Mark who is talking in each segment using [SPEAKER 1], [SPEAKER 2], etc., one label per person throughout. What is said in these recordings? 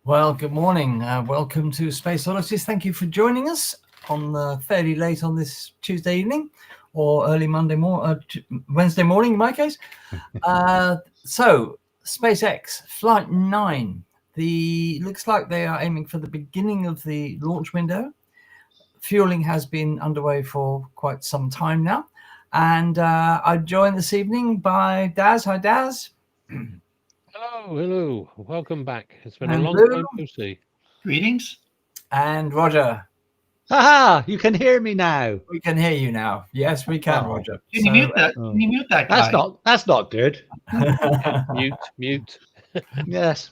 [SPEAKER 1] Well, good morning. Welcome to Space Oddities. Thank you for joining us on fairly late on this Tuesday evening, or early Wednesday morning in my case. So, SpaceX Flight 9. Looks like they are aiming for the beginning of the launch window. Fueling has been underway for quite some time now, and I'm joined this evening by Daz. Hi, Daz.
[SPEAKER 2] Hello. Welcome back. It's been
[SPEAKER 1] And
[SPEAKER 2] a long
[SPEAKER 1] Lou.
[SPEAKER 2] time to see.
[SPEAKER 3] Greetings.
[SPEAKER 1] And Roger.
[SPEAKER 4] Haha! You can hear me now.
[SPEAKER 1] We can hear you now. Yes, we can,
[SPEAKER 4] Oh.
[SPEAKER 1] Roger.
[SPEAKER 3] Can you mute that? Can you mute that guy?
[SPEAKER 4] That's not good.
[SPEAKER 2] Mute.
[SPEAKER 4] Yes.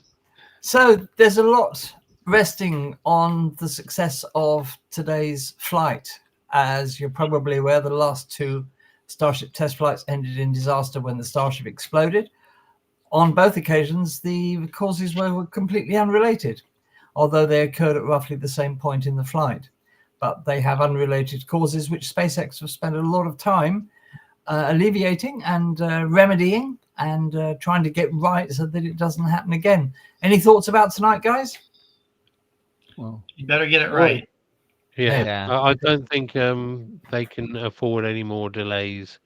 [SPEAKER 1] So there's a lot resting on the success of today's flight. As you're probably aware, the last two Starship test flights ended in disaster when the Starship exploded. On both occasions, the causes were completely unrelated, although they occurred at roughly the same point in the flight. But they have unrelated causes, which SpaceX have spent a lot of time alleviating and remedying and trying to get right so that it doesn't happen again. Any thoughts about tonight, guys?
[SPEAKER 4] Well,
[SPEAKER 3] You better get it right.
[SPEAKER 2] Yeah. I don't think they can afford any more delays.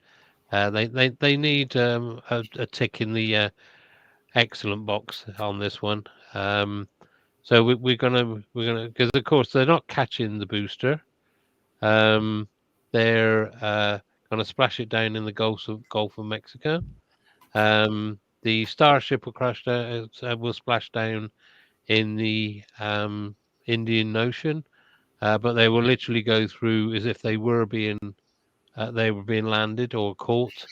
[SPEAKER 2] They need a tick in the excellent box on this one. So we're gonna because of course they're not catching the booster. They're gonna splash it down in the Gulf of Mexico. The Starship will splash down in the Indian Ocean, but they will literally go through as if they were being landed or caught.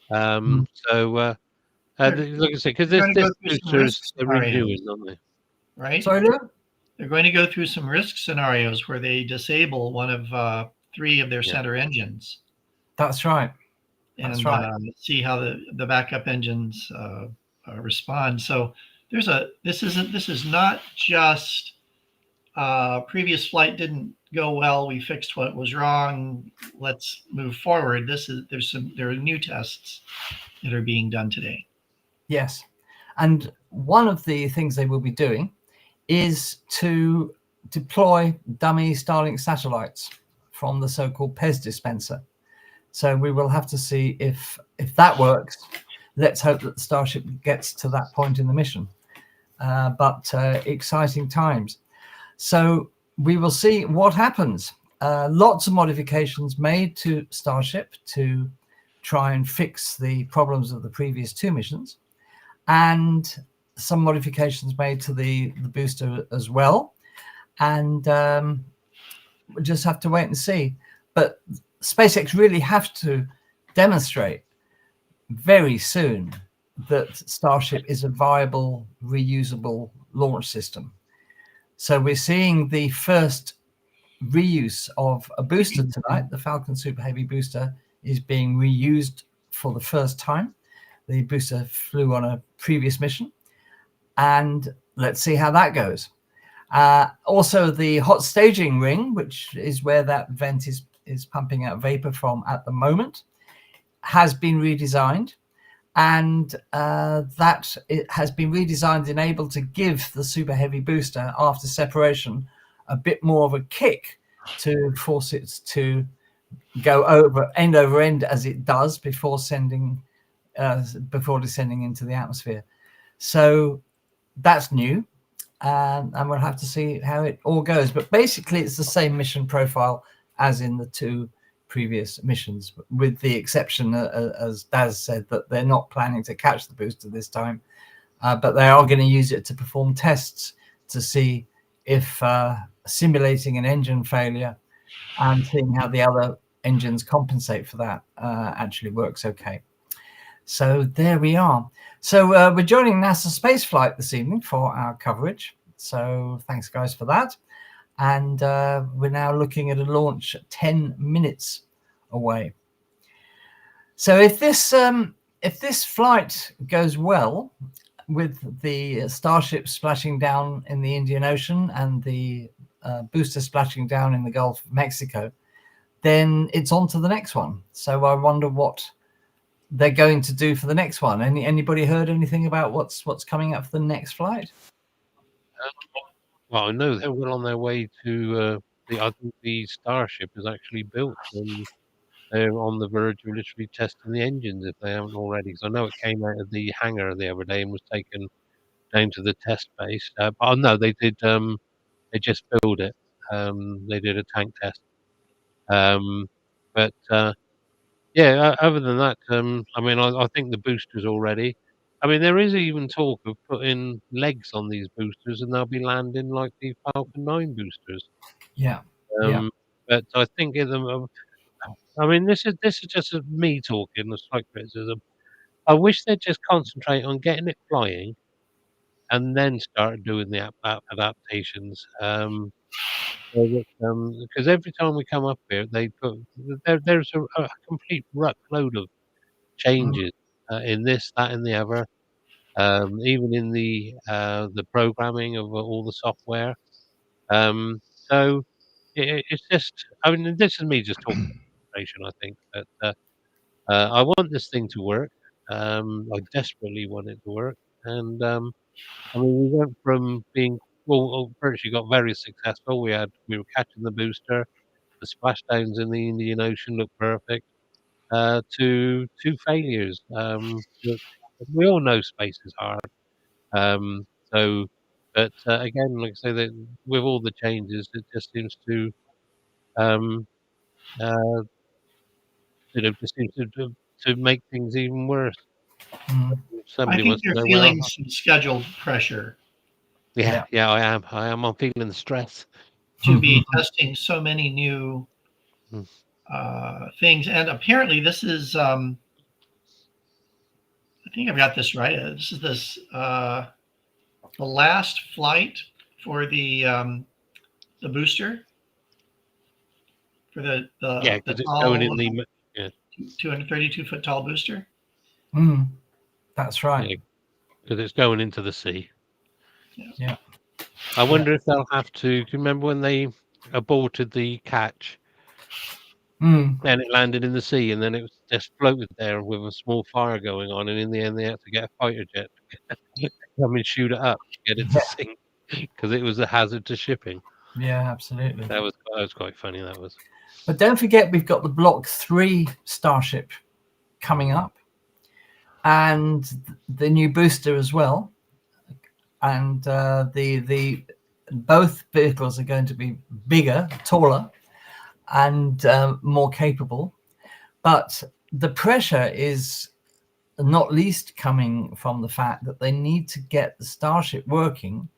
[SPEAKER 2] So like I said, because this boosters are renewing, aren't they?
[SPEAKER 3] Right.
[SPEAKER 1] Sorry, Lou?
[SPEAKER 3] They're going to go through some risk scenarios where they disable one of three of their center engines.
[SPEAKER 1] That's right.
[SPEAKER 3] And
[SPEAKER 1] That's right.
[SPEAKER 3] See how the backup engines respond. So this is not just previous flight didn't go well. We fixed what was wrong. Let's move forward. There are new tests that are being done today.
[SPEAKER 1] Yes. And one of the things they will be doing is to deploy dummy Starlink satellites from the so-called PES dispenser. So we will have to see if that works. Let's hope that the Starship gets to that point in the mission. But exciting times. So we will see what happens. Lots of modifications made to Starship to try and fix the problems of the previous two missions, and some modifications made to the booster as well. And we'll just have to wait and see. But SpaceX really have to demonstrate very soon that Starship is a viable, reusable launch system. So we're seeing the first reuse of a booster tonight. The Falcon Super Heavy booster is being reused for the first time. The booster flew on a previous mission, and let's see how that goes. Also, the hot staging ring, which is where that vent is pumping out vapor from at the moment, has been redesigned, and that it has been redesigned and able to give the Super Heavy booster after separation a bit more of a kick to force it to go end over end as it does before descending into the atmosphere. So that's new, and we'll have to see how it all goes. But basically, it's the same mission profile as in the two previous missions, with the exception, as Daz said, that they're not planning to catch the booster this time, but they are going to use it to perform tests to see if simulating an engine failure and seeing how the other engines compensate for that actually works okay. So there we are. So we're joining NASA spaceflight this evening for our coverage. So thanks, guys, for that. And we're now looking at a launch 10 minutes away. So if this flight goes well, with the Starship splashing down in the Indian Ocean and the booster splashing down in the Gulf of Mexico, then it's on to the next one. So I wonder what they're going to do for the next one. Anybody heard anything about what's coming up for the next flight?
[SPEAKER 2] Well, I know they're well on their way to I think the Starship is actually built, and they're on the verge of literally testing the engines if they haven't already. Because I know it came out of the hangar the other day and was taken down to the test base. But no, they did. They just built it. They did a tank test. Um, but yeah, other than that, I mean, I think the boosters already. I mean, there is even talk of putting legs on these boosters, and they'll be landing like the Falcon 9 boosters.
[SPEAKER 1] Yeah. Yeah.
[SPEAKER 2] Um, but I think in them, I mean, this is just me talking, a slight criticism. I wish they'd just concentrate on getting it flying, and then start doing the adaptations. So that, because every time we come up here, they put there's a complete load of
[SPEAKER 1] Mm,
[SPEAKER 2] changes in this, that, and the other. Even in the programming of all the software. So it's just, I mean, this is me just talking frustration, I think, but I want this thing to work. I desperately want it to work, and I mean, we went from being virtually got very successful. We were catching the booster. The splashdowns in the Indian Ocean looked perfect. To two failures. We all know space is hard. Um, so, but again, like I say, that with all the changes, it just seems to, um, uh, just seems to make things even worse.
[SPEAKER 1] mm,
[SPEAKER 3] I
[SPEAKER 2] Somebody
[SPEAKER 3] think
[SPEAKER 2] wants to
[SPEAKER 3] they're
[SPEAKER 2] know, well,
[SPEAKER 3] feeling some scheduled pressure
[SPEAKER 2] yeah,
[SPEAKER 1] yeah.
[SPEAKER 2] yeah, I am. I'm feeling the stress.
[SPEAKER 3] to be testing so many new
[SPEAKER 2] Mm.
[SPEAKER 3] things. And apparently, this is, I think I've got this right. The last flight for the booster, for
[SPEAKER 2] Yeah,
[SPEAKER 3] the
[SPEAKER 2] because it's going
[SPEAKER 3] tall
[SPEAKER 2] in the, yeah,
[SPEAKER 3] 232-foot tall booster.
[SPEAKER 1] Mm, that's
[SPEAKER 2] yeah,
[SPEAKER 1] right.
[SPEAKER 2] because it's going into the sea.
[SPEAKER 1] Yeah.
[SPEAKER 2] I
[SPEAKER 1] Yeah.
[SPEAKER 2] wonder if they'll have to. Do you remember when they aborted the catch
[SPEAKER 1] Mm,
[SPEAKER 2] and it landed in the sea, and then it was just floated there with a small fire going on, and in the end they had to get a fighter jet to come and shoot it up, get it to
[SPEAKER 1] yeah.
[SPEAKER 2] sink, because it was a hazard to shipping.
[SPEAKER 1] Yeah. Absolutely.
[SPEAKER 2] That was quite funny. That was.
[SPEAKER 1] But don't forget, we've got the Block 3 Starship coming up, and the new booster as well. And the both vehicles are going to be bigger, taller, and more capable. But the pressure is not least coming from the fact that they need to get the Starship working,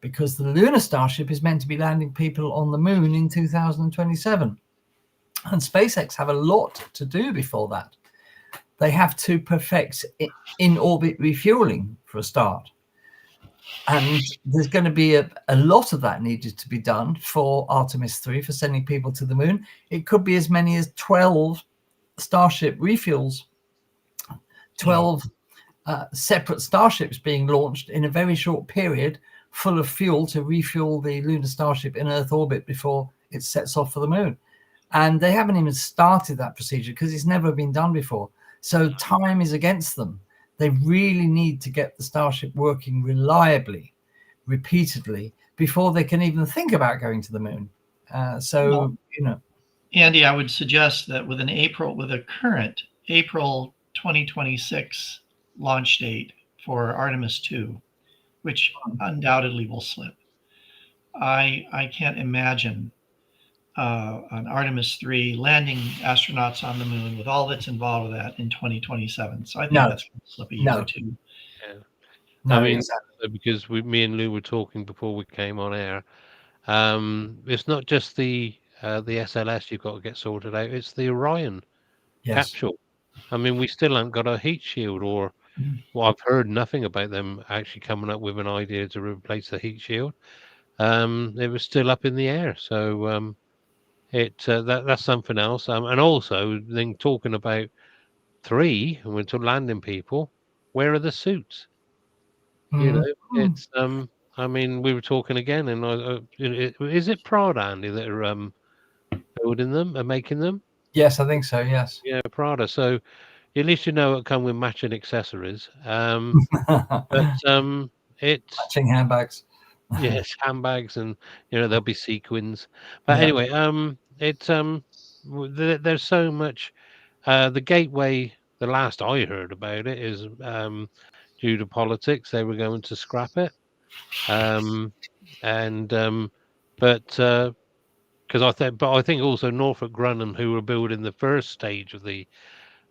[SPEAKER 1] because the lunar Starship is meant to be landing people on the moon in 2027. And SpaceX have a lot to do before that. They have to perfect in-orbit refueling for a start. And there's going to be a lot of that needed to be done for Artemis 3, for sending people to the moon. It could be as many as 12 Starship refuels, 12 separate Starships being launched in a very short period, full of fuel to refuel the lunar Starship in Earth orbit before it sets off for the moon. And they haven't even started that procedure because it's never been done before. So time is against them. They really need to get the Starship working reliably, repeatedly, before they can even think about going to the moon.
[SPEAKER 3] Well, Andy, I would suggest that with a current April 2026 launch date for Artemis 2, which undoubtedly will slip, I can't imagine an Artemis 3 landing astronauts on the moon with all that's involved with that in 2027. So I think that's going to slip a year or two.
[SPEAKER 2] Yeah.
[SPEAKER 1] No,
[SPEAKER 2] I mean,
[SPEAKER 1] exactly.
[SPEAKER 2] because me and Lou were talking before we came on air. It's not just the SLS you've got to get sorted out. It's the Orion
[SPEAKER 1] Yes.
[SPEAKER 2] capsule. I mean, we still haven't got a heat shield, or well, I've heard nothing about them actually coming up with an idea to replace the heat shield. It was still up in the air, so that's something else. And also, then talking about 3, and we're to landing people. Where are the suits? You know, it's I mean, we were talking again, and is it Prada, Andy, that are building them and making them?
[SPEAKER 1] Yes, I think so. Yes.
[SPEAKER 2] Yeah, Prada. So at least you know it'll come with matching accessories. But it's
[SPEAKER 1] Matching handbags.
[SPEAKER 2] Yes, handbags, and there'll be sequins. But
[SPEAKER 1] Yeah.
[SPEAKER 2] anyway, there's so much. The gateway, the last I heard about it is due to politics. They were going to scrap it, um, and but because I think also Norfolk Grumman, who were building the first stage of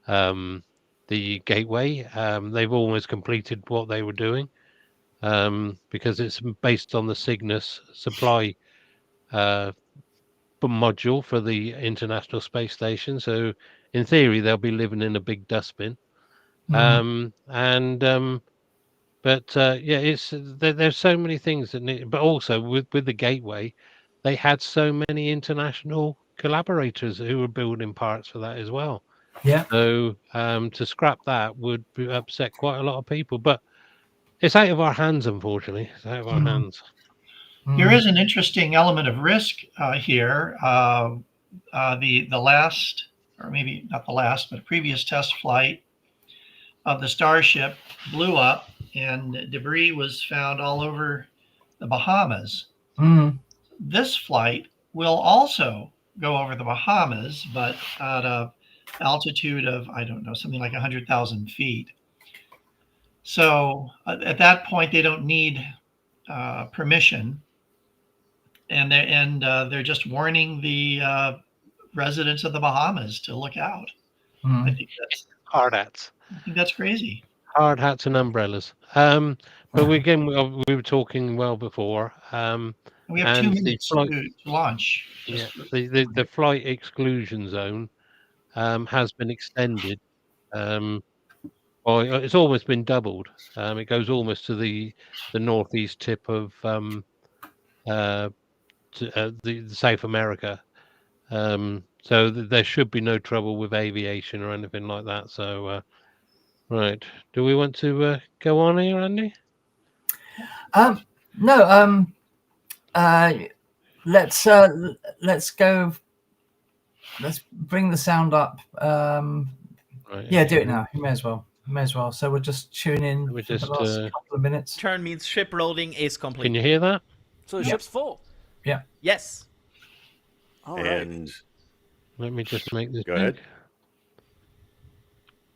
[SPEAKER 2] um, the gateway, they've almost completed what they were doing, because it's based on the Cygnus supply module for the International Space Station. So in theory, they'll be living in a big dustbin. And but yeah, there's so many things that need, but also with the gateway, they had so many international collaborators who were building parts for that as well.
[SPEAKER 1] Yeah.
[SPEAKER 2] So to scrap that would upset quite a lot of people. But it's out of our hands, unfortunately. It's out of our hands.
[SPEAKER 3] There is an interesting element of risk here. The last, or maybe not the last, but previous test flight of the Starship blew up, and debris was found all over the Bahamas. This flight will also go over the Bahamas, but at a altitude of, I don't know, something like 100,000 feet. So at that point, they don't need permission, and they're just warning the residents of the Bahamas to look out. I think
[SPEAKER 2] Hard hats.
[SPEAKER 3] crazy.
[SPEAKER 2] Hard hats and umbrellas. But we were talking well before.
[SPEAKER 3] We have 2 minutes to launch.
[SPEAKER 2] Yeah, the flight exclusion zone has been extended. Well, it's almost been doubled. It goes almost to the northeast tip of the South America. So there should be no trouble with aviation or anything like that. So, right, do we want to go on here, Andy?
[SPEAKER 1] No. Let's go. Let's bring the sound up.
[SPEAKER 2] Right,
[SPEAKER 1] yeah, do it now. You may as well. So we'll just tune in
[SPEAKER 2] we
[SPEAKER 1] for
[SPEAKER 2] just
[SPEAKER 1] the last couple of minutes.
[SPEAKER 5] Turn means ship loading is complete.
[SPEAKER 2] Can you hear that?
[SPEAKER 6] So the ship's full.
[SPEAKER 1] Yeah.
[SPEAKER 5] Yes.
[SPEAKER 6] All right.
[SPEAKER 7] And
[SPEAKER 2] Let me just make this.
[SPEAKER 7] go ahead.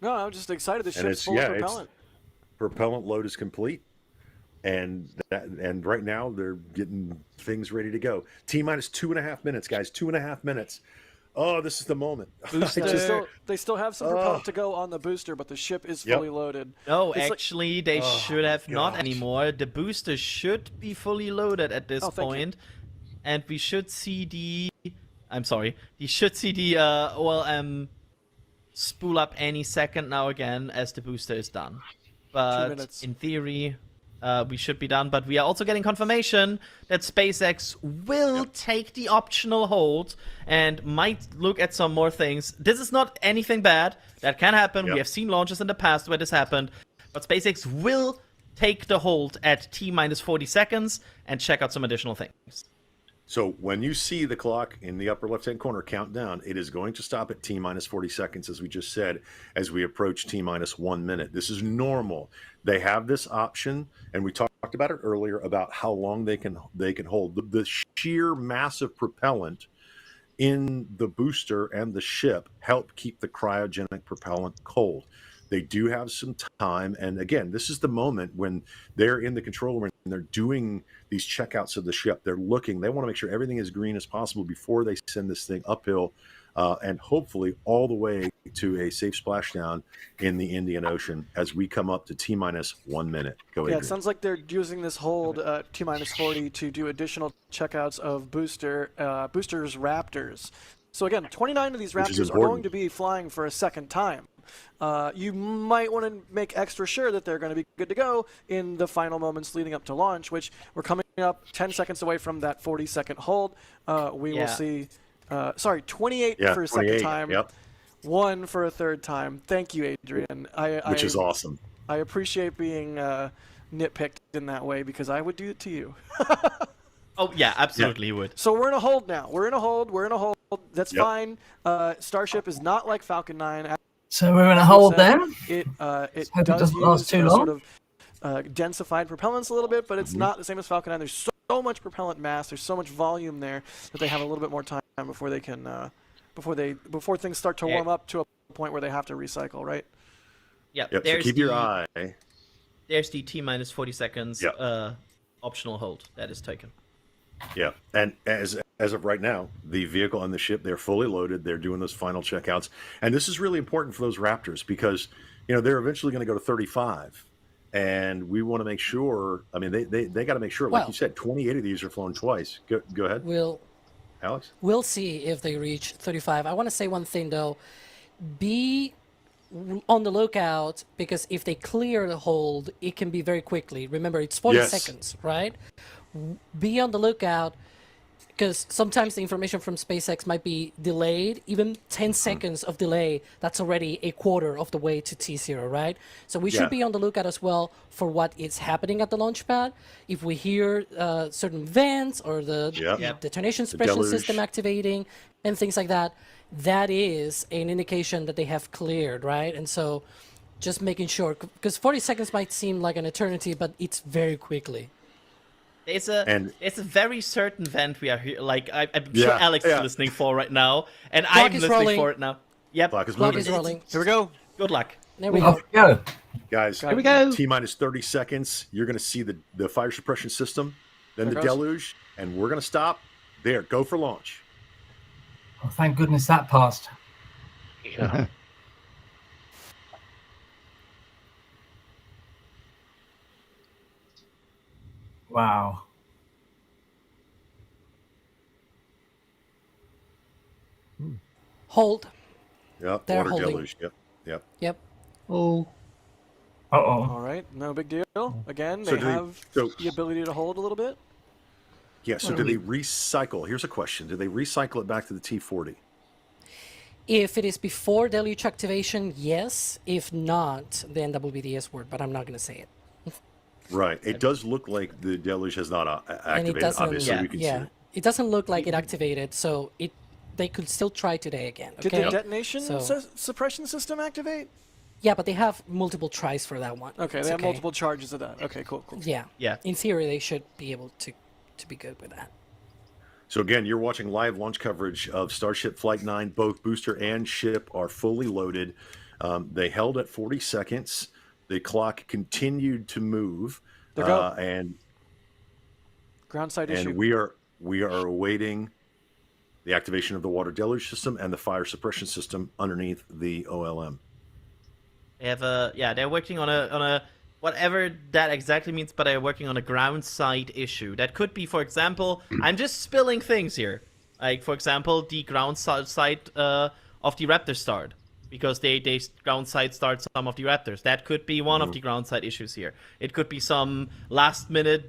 [SPEAKER 6] No, I'm just excited. The
[SPEAKER 7] And
[SPEAKER 6] ship's full of propellant.
[SPEAKER 7] Propellant load is complete, and right now they're getting things ready to go. T-minus 2.5 minutes, guys. 2.5 minutes. Oh, this is the moment.
[SPEAKER 6] They still have some propellant to go on the booster, but the ship is fully loaded.
[SPEAKER 5] No,
[SPEAKER 6] It's
[SPEAKER 5] actually, they should have not anymore. The booster should be fully loaded at this point, and we should see the OLM spool up any second now again as the booster is done.
[SPEAKER 6] 2
[SPEAKER 5] But
[SPEAKER 6] minutes.
[SPEAKER 5] in theory, we should be done. But we are also getting confirmation that SpaceX will take the optional hold and might look at some more things. This is not anything bad. That can happen. We have seen launches in the past where this happened. But SpaceX will take the hold at T-minus 40 seconds and check out some additional things.
[SPEAKER 7] So when you see the clock in the upper left-hand corner count down, it is going to stop at T-minus 40 seconds, as we just said, as we approach T-minus 1 minute. This is normal. They have this option, and we talked about it earlier about how long they can hold. The sheer massive propellant in the booster and the ship help keep the cryogenic propellant cold. They do have some time, and again, this is the moment when they're in the control room and they're doing these checkouts of the ship. They want to make sure everything is green as possible before they send this thing uphill, and hopefully all the way to a safe splashdown in the Indian Ocean as we come up to T-minus 1 minute. Go ahead.
[SPEAKER 6] Yeah, it sounds like they're using this hold T-minus 40 to do additional checkouts of boosters Raptors. So again, 29 of these Raptors are going to be flying for a second time. You might want to make extra sure that they're going to be good to go in the final moments leading up to launch, which we're coming up 10 seconds away from that 40-second hold. We will see, 28 for a second time, 1 for a third time. Thank you, Adrian.
[SPEAKER 7] Which is awesome.
[SPEAKER 6] I appreciate being nitpicked in that way because I would do it to you.
[SPEAKER 5] Oh, yeah, absolutely you would.
[SPEAKER 6] So we're in a hold now. We're in a hold. That's fine. Starship is not like Falcon 9.
[SPEAKER 1] So we're in a hold then.
[SPEAKER 6] It
[SPEAKER 1] hope it
[SPEAKER 6] does
[SPEAKER 1] doesn't last
[SPEAKER 6] use
[SPEAKER 1] too
[SPEAKER 6] a
[SPEAKER 1] long.
[SPEAKER 6] sort of densified propellants a little bit, but it's not the same as Falcon 9. There's so much propellant mass, there's so much volume there that they have a little bit more time before they can before things start to warm up to a point where they have to recycle, right?
[SPEAKER 5] Yep.
[SPEAKER 7] Yep. So keep your eye.
[SPEAKER 5] There's the T minus 40 seconds optional hold that is taken.
[SPEAKER 7] Yeah, and as of right now, the vehicle and the ship, they're fully loaded. They're doing those final checkouts, and this is really important for those Raptors because they're eventually going to go to 35, and we want to make sure. I mean, they got to make sure, like you said, 28 of these are flown twice. Go ahead. Alex?
[SPEAKER 8] We'll see if they reach 35. I want to say one thing though: be on the lookout, because if they clear the hold, it can be very quickly. Remember, it's 40 seconds, right? Be on the lookout, because sometimes the information from SpaceX might be delayed. Even 10 seconds of delay, that's already a quarter of the way to T0, right? So we should be on the lookout as well for what is happening at the launch pad. If we hear certain vents or the detonation suppression system activating and things like that, that is an indication that they have cleared, right? And so just making sure, because 40 seconds might seem like an eternity, but it's very quickly.
[SPEAKER 5] It's a very certain vent we are here. Like I'm sure Alex is listening for right now, and I'm listening for it now. Yep.
[SPEAKER 7] Clock
[SPEAKER 8] is rolling.
[SPEAKER 6] Here we go.
[SPEAKER 5] Good luck.
[SPEAKER 8] There we
[SPEAKER 1] go.
[SPEAKER 7] Guys,
[SPEAKER 4] here we go.
[SPEAKER 7] T-minus 30 seconds. You're going to see the fire suppression system, then the deluge, and we're going to stop there. Go for launch.
[SPEAKER 1] Oh, thank goodness that passed.
[SPEAKER 2] Yeah.
[SPEAKER 1] Wow.
[SPEAKER 8] Hold.
[SPEAKER 7] Yep.
[SPEAKER 8] They're
[SPEAKER 7] Water
[SPEAKER 8] holding.
[SPEAKER 7] deluge. Yep.
[SPEAKER 4] Oh.
[SPEAKER 6] All right, no big deal. Again, they have the ability to hold a little bit.
[SPEAKER 7] Yeah, so do they recycle? Here's a question. Do they recycle it back to the T40?
[SPEAKER 8] If it is before deluge activation, yes. If not, then that will be the S word, but I'm not going to say it.
[SPEAKER 7] Right. It does look like the deluge has not activated. Obviously, we can see it.
[SPEAKER 8] It doesn't look like it activated, so they could still try today again. Okay?
[SPEAKER 6] Did the detonation suppression system activate?
[SPEAKER 8] Yeah, but they have multiple tries for that one.
[SPEAKER 6] Okay, they have multiple charges of that. Okay, cool.
[SPEAKER 8] Yeah. In theory, they should be able to be good with that.
[SPEAKER 7] So again, you're watching live launch coverage of Starship Flight 9. Both booster and ship are fully loaded. They held at 40 seconds. The clock continued to move, and
[SPEAKER 6] ground side issue.
[SPEAKER 7] And we are awaiting the activation of the water deluge system and the fire suppression system underneath the OLM.
[SPEAKER 5] They have they're working on a whatever that exactly means, but they're working on a ground side issue. That could be, for example, I'm just spilling things here. Like, for example, the ground side of the Raptor start. Because they ground side start some of the Raptors. That could be one of the ground side issues here. It could be some last minute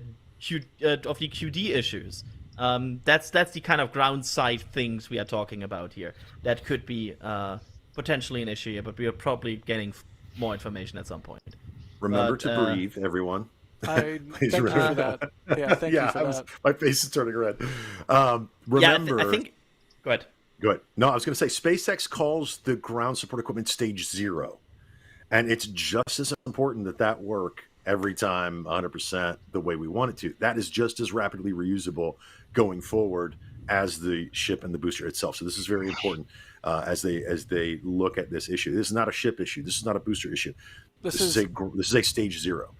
[SPEAKER 5] of the QD issues. That's the kind of ground side things we are talking about here. That could be potentially an issue here, but we are probably getting more information at some point.
[SPEAKER 7] Remember to breathe, everyone.
[SPEAKER 6] Thank you for that. Yeah, thank you for that.
[SPEAKER 7] My face is turning red. Remember,
[SPEAKER 5] I think. Go ahead.
[SPEAKER 7] Good. No, I was going to say SpaceX calls the ground support equipment stage 0. And it's just as important that work every time 100% the way we want it to. That is just as rapidly reusable going forward as the ship and the booster itself. So this is very important as they look at this issue. This is not a ship issue. This is not a booster issue. This is a stage 0.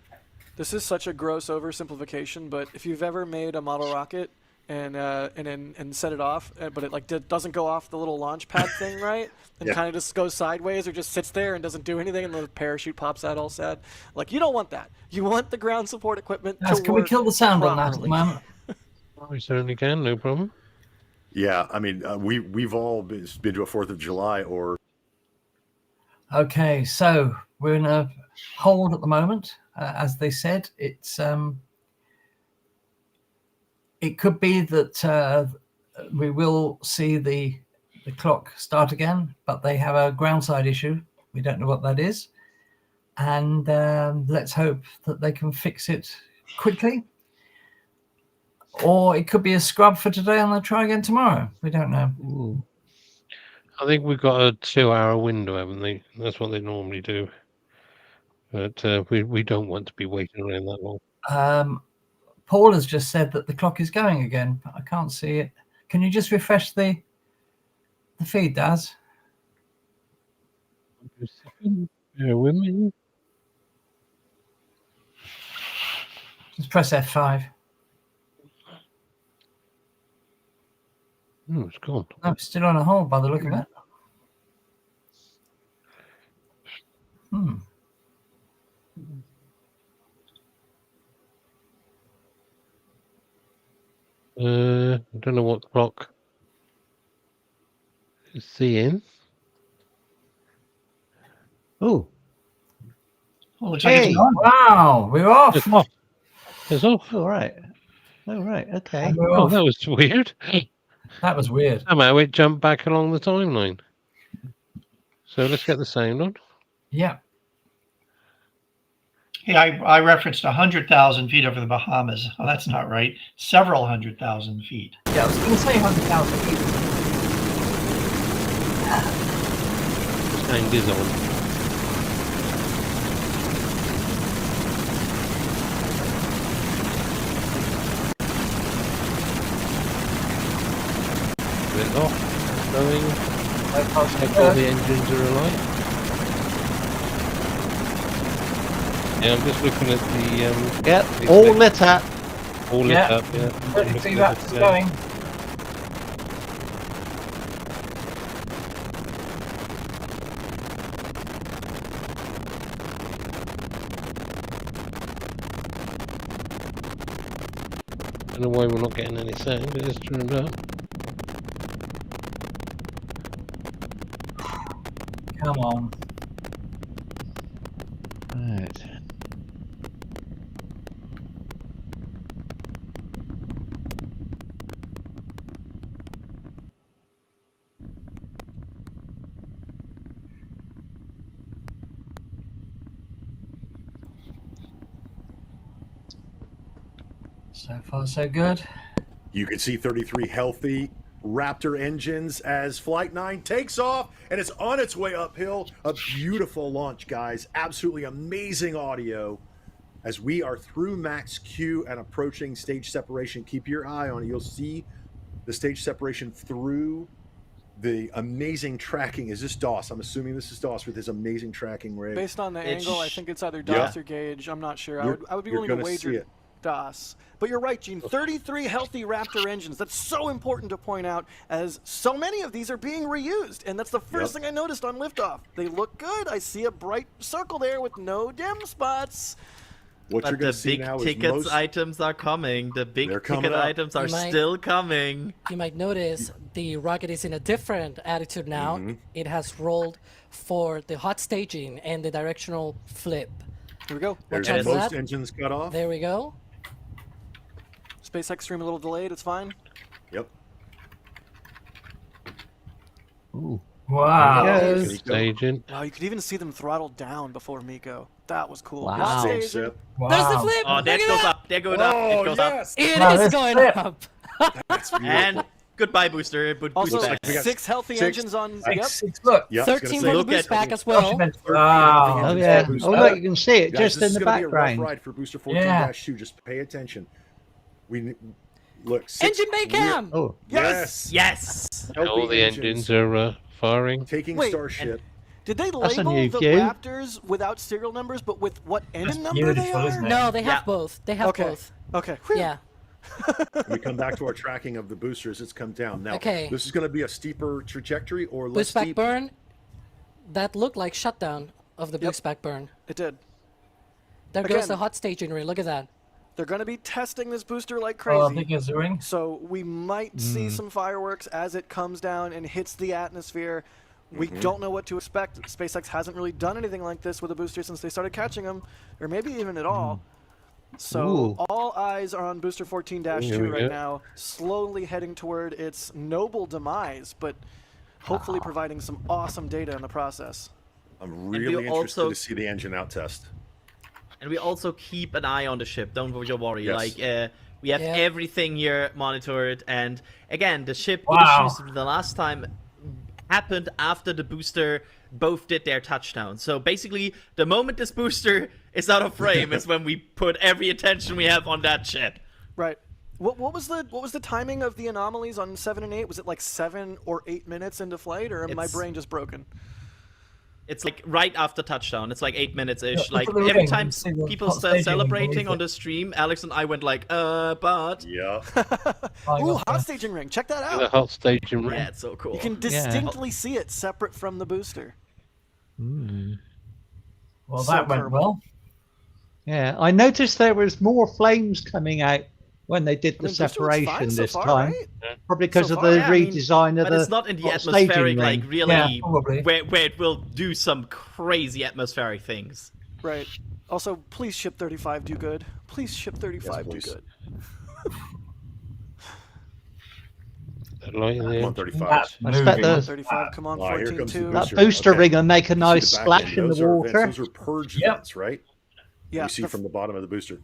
[SPEAKER 6] This is such a gross oversimplification, but if you've ever made a model rocket and set it off, but it doesn't go off the little launch pad thing, right? And kind of just goes sideways or just sits there and doesn't do anything, and the parachute pops out all sad. Like, you don't want that. You want the ground support equipment to work.
[SPEAKER 1] Can we kill the sound
[SPEAKER 6] properly.
[SPEAKER 1] on that at the moment?
[SPEAKER 2] We certainly can, no problem.
[SPEAKER 7] Yeah, I mean, we've all been to a 4th of July or...
[SPEAKER 1] Okay, so we're in a hold at the moment. As they said, it could be that we will see the clock start again, but they have a ground side issue. We don't know what that is. And let's hope that they can fix it quickly. Or it could be a scrub for today and they'll try again tomorrow. We don't know.
[SPEAKER 2] Ooh. I think we've got a 2-hour window, haven't they? That's what they normally do. But we don't want to be waiting around that long.
[SPEAKER 1] Paul has just said that the clock is going again, but I can't see it. Can you just refresh the feed, Daz?
[SPEAKER 2] Bear with me.
[SPEAKER 1] Just press F5.
[SPEAKER 2] Oh, it's gone.
[SPEAKER 1] No, it's still on a hold by the look of it.
[SPEAKER 2] I don't know what clock is seeing.
[SPEAKER 4] Oh,
[SPEAKER 3] looks like
[SPEAKER 4] Hey.
[SPEAKER 3] it's gone.
[SPEAKER 1] Wow, we're off.
[SPEAKER 2] It's off. It's off.
[SPEAKER 4] all right. All right. Okay.
[SPEAKER 1] And we're
[SPEAKER 2] Oh,
[SPEAKER 1] off.
[SPEAKER 2] that was weird.
[SPEAKER 1] That was weird.
[SPEAKER 2] Somehow it jumped back along the timeline. So let's get the sound on.
[SPEAKER 1] Yeah.
[SPEAKER 3] Hey, I referenced 100,000 feet over the Bahamas. Oh, that's not right. Several 100,000 feet.
[SPEAKER 1] Yeah, I was going to say 100,000 feet.
[SPEAKER 2] Sound is on. It's off. Going. Check all the engines are alight. Yeah, I'm just looking at the
[SPEAKER 4] Yep.
[SPEAKER 2] the
[SPEAKER 4] All
[SPEAKER 2] spec-
[SPEAKER 4] lit up.
[SPEAKER 2] all lit
[SPEAKER 1] Yeah.
[SPEAKER 2] up. Yeah.
[SPEAKER 1] 33 laps is going.
[SPEAKER 2] I don't know why we're not getting any sound. It is turned up.
[SPEAKER 1] Come on.
[SPEAKER 4] Right.
[SPEAKER 1] So far, so good.
[SPEAKER 7] You can see 33 healthy Raptor engines as Flight 9 takes off and it's on its way uphill. A beautiful launch, guys. Absolutely amazing audio. As we are through max Q and approaching stage separation, keep your eye on it. You'll see the stage separation through the amazing tracking. Is this DOS? I'm assuming this is DOS with his amazing tracking rig.
[SPEAKER 6] Based on the
[SPEAKER 2] It's-
[SPEAKER 6] angle, I think it's either DOS or Gauge. I'm not sure. I would be
[SPEAKER 7] You're
[SPEAKER 6] willing to
[SPEAKER 7] gonna see
[SPEAKER 6] wager
[SPEAKER 7] it.
[SPEAKER 6] DOS. But you're right, Gene. 33 healthy Raptor engines. That's so important to point out, as so many of these are being reused. And that's the first thing I noticed on liftoff. They look good. I see a bright circle there with no dim spots.
[SPEAKER 7] What you're
[SPEAKER 5] But
[SPEAKER 7] going
[SPEAKER 5] the
[SPEAKER 7] to see
[SPEAKER 5] big
[SPEAKER 7] now is
[SPEAKER 5] tickets
[SPEAKER 7] most...
[SPEAKER 5] items are coming. The big
[SPEAKER 7] They're coming
[SPEAKER 5] ticket
[SPEAKER 7] up.
[SPEAKER 5] items are
[SPEAKER 8] You might-
[SPEAKER 5] still coming.
[SPEAKER 8] You might notice the rocket is in a different attitude now. It has rolled for the hot staging and the directional flip.
[SPEAKER 6] Here we go.
[SPEAKER 7] There's
[SPEAKER 8] Watch out for
[SPEAKER 7] most
[SPEAKER 8] that.
[SPEAKER 7] engines cut off.
[SPEAKER 8] There we go.
[SPEAKER 6] SpaceX stream a little delayed. It's fine.
[SPEAKER 7] Yep.
[SPEAKER 4] Ooh.
[SPEAKER 1] Wow.
[SPEAKER 4] There
[SPEAKER 7] There
[SPEAKER 4] we
[SPEAKER 7] you
[SPEAKER 4] go.
[SPEAKER 7] go.
[SPEAKER 2] Staging.
[SPEAKER 6] Wow, you could even see them throttled down before Miko. That was cool.
[SPEAKER 4] Wow.
[SPEAKER 6] Hot
[SPEAKER 7] Stage
[SPEAKER 6] staging.
[SPEAKER 7] sip.
[SPEAKER 1] Wow.
[SPEAKER 8] There's the flip.
[SPEAKER 5] Oh, that
[SPEAKER 8] Look
[SPEAKER 5] goes
[SPEAKER 8] at
[SPEAKER 5] up. There goes up. It goes up.
[SPEAKER 8] It
[SPEAKER 1] Wow,
[SPEAKER 8] is
[SPEAKER 1] this
[SPEAKER 8] going
[SPEAKER 1] flip.
[SPEAKER 8] up.
[SPEAKER 7] That's beautiful.
[SPEAKER 5] And goodbye, booster.
[SPEAKER 6] Also,
[SPEAKER 5] Booster.
[SPEAKER 7] we got
[SPEAKER 6] 6 healthy
[SPEAKER 7] six-
[SPEAKER 6] engines on.
[SPEAKER 1] Six,
[SPEAKER 6] Yep.
[SPEAKER 1] six, look.
[SPEAKER 7] Yeah, I was gonna
[SPEAKER 8] 13
[SPEAKER 7] say,
[SPEAKER 8] for the
[SPEAKER 5] look
[SPEAKER 8] boost
[SPEAKER 5] at-
[SPEAKER 8] back as well.
[SPEAKER 1] Wow.
[SPEAKER 4] Oh yeah.
[SPEAKER 7] Booster.
[SPEAKER 4] Oh look, you can see it
[SPEAKER 7] Guys,
[SPEAKER 4] just
[SPEAKER 7] this
[SPEAKER 4] in
[SPEAKER 7] is
[SPEAKER 4] the
[SPEAKER 7] gonna be a rough
[SPEAKER 4] background.
[SPEAKER 7] ride for Booster 14-2. Just pay attention. We look.
[SPEAKER 8] Engine bay cam.
[SPEAKER 4] Oh.
[SPEAKER 7] Yes.
[SPEAKER 5] Yes.
[SPEAKER 7] Healthy
[SPEAKER 2] All the engines are firing.
[SPEAKER 7] taking
[SPEAKER 6] Wait,
[SPEAKER 7] Starship.
[SPEAKER 6] Did they
[SPEAKER 4] That's a
[SPEAKER 6] label
[SPEAKER 4] new
[SPEAKER 6] the
[SPEAKER 4] view.
[SPEAKER 6] Raptors without serial numbers, but with what engine number they
[SPEAKER 1] beautiful,
[SPEAKER 6] are?
[SPEAKER 1] isn't it?
[SPEAKER 8] No, they have
[SPEAKER 5] Yeah.
[SPEAKER 8] both. They have
[SPEAKER 6] Okay.
[SPEAKER 8] both.
[SPEAKER 6] Okay. Whew.
[SPEAKER 8] Yeah.
[SPEAKER 7] We come back to our tracking of the boosters. It's come down now.
[SPEAKER 8] Okay.
[SPEAKER 7] This is going to be a steeper trajectory or less
[SPEAKER 8] Boost back
[SPEAKER 7] steep.
[SPEAKER 8] burn. That looked like shutdown of the boost back burn.
[SPEAKER 6] It did.
[SPEAKER 8] There
[SPEAKER 6] Again.
[SPEAKER 8] goes the hot staging ring. Look at that.
[SPEAKER 6] They're going to be testing this booster like
[SPEAKER 1] Oh, I
[SPEAKER 6] crazy.
[SPEAKER 1] think there's a ring.
[SPEAKER 6] So we might see some fireworks as it comes down and hits the atmosphere. We don't know what to expect. SpaceX hasn't really done anything like this with a booster since they started catching them, or maybe even at all. So
[SPEAKER 4] Ooh.
[SPEAKER 6] all eyes are on Booster 14-2
[SPEAKER 2] Here we
[SPEAKER 6] right
[SPEAKER 2] go.
[SPEAKER 6] now, slowly heading toward its noble demise, but hopefully providing some awesome data in the process.
[SPEAKER 7] I'm
[SPEAKER 5] we
[SPEAKER 7] really interested
[SPEAKER 5] also-
[SPEAKER 7] to see the engine out test.
[SPEAKER 5] And we also keep an eye on the ship. Don't you worry.
[SPEAKER 7] Yes.
[SPEAKER 5] Like we have
[SPEAKER 8] Yeah.
[SPEAKER 5] everything here monitored. And again, the ship
[SPEAKER 1] Wow.
[SPEAKER 5] issues the last time happened after the booster both did their touchdown. So basically, the moment this booster is out of frame is when we put every attention we have on that ship.
[SPEAKER 6] Right. What was the timing of the anomalies on 7 and 8? Was it like 7 or 8 minutes into flight, or am my brain just broken?
[SPEAKER 5] It's like right after touchdoon. It's like 8 minutes ish.
[SPEAKER 1] Yeah,
[SPEAKER 5] like
[SPEAKER 1] look at the
[SPEAKER 5] every
[SPEAKER 1] ring
[SPEAKER 5] time
[SPEAKER 1] and see the
[SPEAKER 5] people
[SPEAKER 1] hot
[SPEAKER 5] start
[SPEAKER 1] staging
[SPEAKER 5] celebrating on
[SPEAKER 1] underneath
[SPEAKER 5] the stream, Alex and I went like, but.
[SPEAKER 7] Yeah.
[SPEAKER 6] Ooh, hot staging ring. Check that
[SPEAKER 2] The
[SPEAKER 6] out.
[SPEAKER 2] hot staging ring.
[SPEAKER 5] Yeah, it's so cool.
[SPEAKER 6] You can distinctly see it separate from the booster.
[SPEAKER 1] Well,
[SPEAKER 6] So
[SPEAKER 1] that went
[SPEAKER 6] Kerbal.
[SPEAKER 1] well.
[SPEAKER 4] Yeah, I noticed there was more flames coming out when they did the
[SPEAKER 6] Booster looks
[SPEAKER 4] separation
[SPEAKER 6] fine so
[SPEAKER 4] this
[SPEAKER 6] far,
[SPEAKER 4] time.
[SPEAKER 6] right?
[SPEAKER 4] Probably because
[SPEAKER 6] So
[SPEAKER 4] of
[SPEAKER 6] far,
[SPEAKER 4] the
[SPEAKER 5] yeah, I mean,
[SPEAKER 4] redesign of
[SPEAKER 5] but
[SPEAKER 4] the
[SPEAKER 5] it's not in the
[SPEAKER 4] hot staging
[SPEAKER 5] atmospheric,
[SPEAKER 4] ring.
[SPEAKER 5] like really,
[SPEAKER 1] Yeah, probably.
[SPEAKER 5] where it will do some crazy atmospheric things.
[SPEAKER 6] Right. Also, please ship 35 do good. Please ship 35 do
[SPEAKER 7] please.
[SPEAKER 6] good.
[SPEAKER 2] That light in the
[SPEAKER 7] Come on,
[SPEAKER 2] engine.
[SPEAKER 7] 35.
[SPEAKER 1] That's
[SPEAKER 4] I expect
[SPEAKER 1] moving.
[SPEAKER 4] those-
[SPEAKER 6] 35, come on,
[SPEAKER 7] Wow, here
[SPEAKER 6] 14
[SPEAKER 7] comes the
[SPEAKER 6] 2.
[SPEAKER 4] That
[SPEAKER 7] booster.
[SPEAKER 4] booster
[SPEAKER 7] Okay.
[SPEAKER 4] ring will make a
[SPEAKER 7] You see
[SPEAKER 4] nice
[SPEAKER 7] the back
[SPEAKER 4] splash
[SPEAKER 7] end.
[SPEAKER 4] in the
[SPEAKER 7] Those are
[SPEAKER 4] water.
[SPEAKER 7] vents. Those are purge
[SPEAKER 1] Yep.
[SPEAKER 7] vents, right?
[SPEAKER 6] Yeah,
[SPEAKER 7] We see from the bottom of the booster.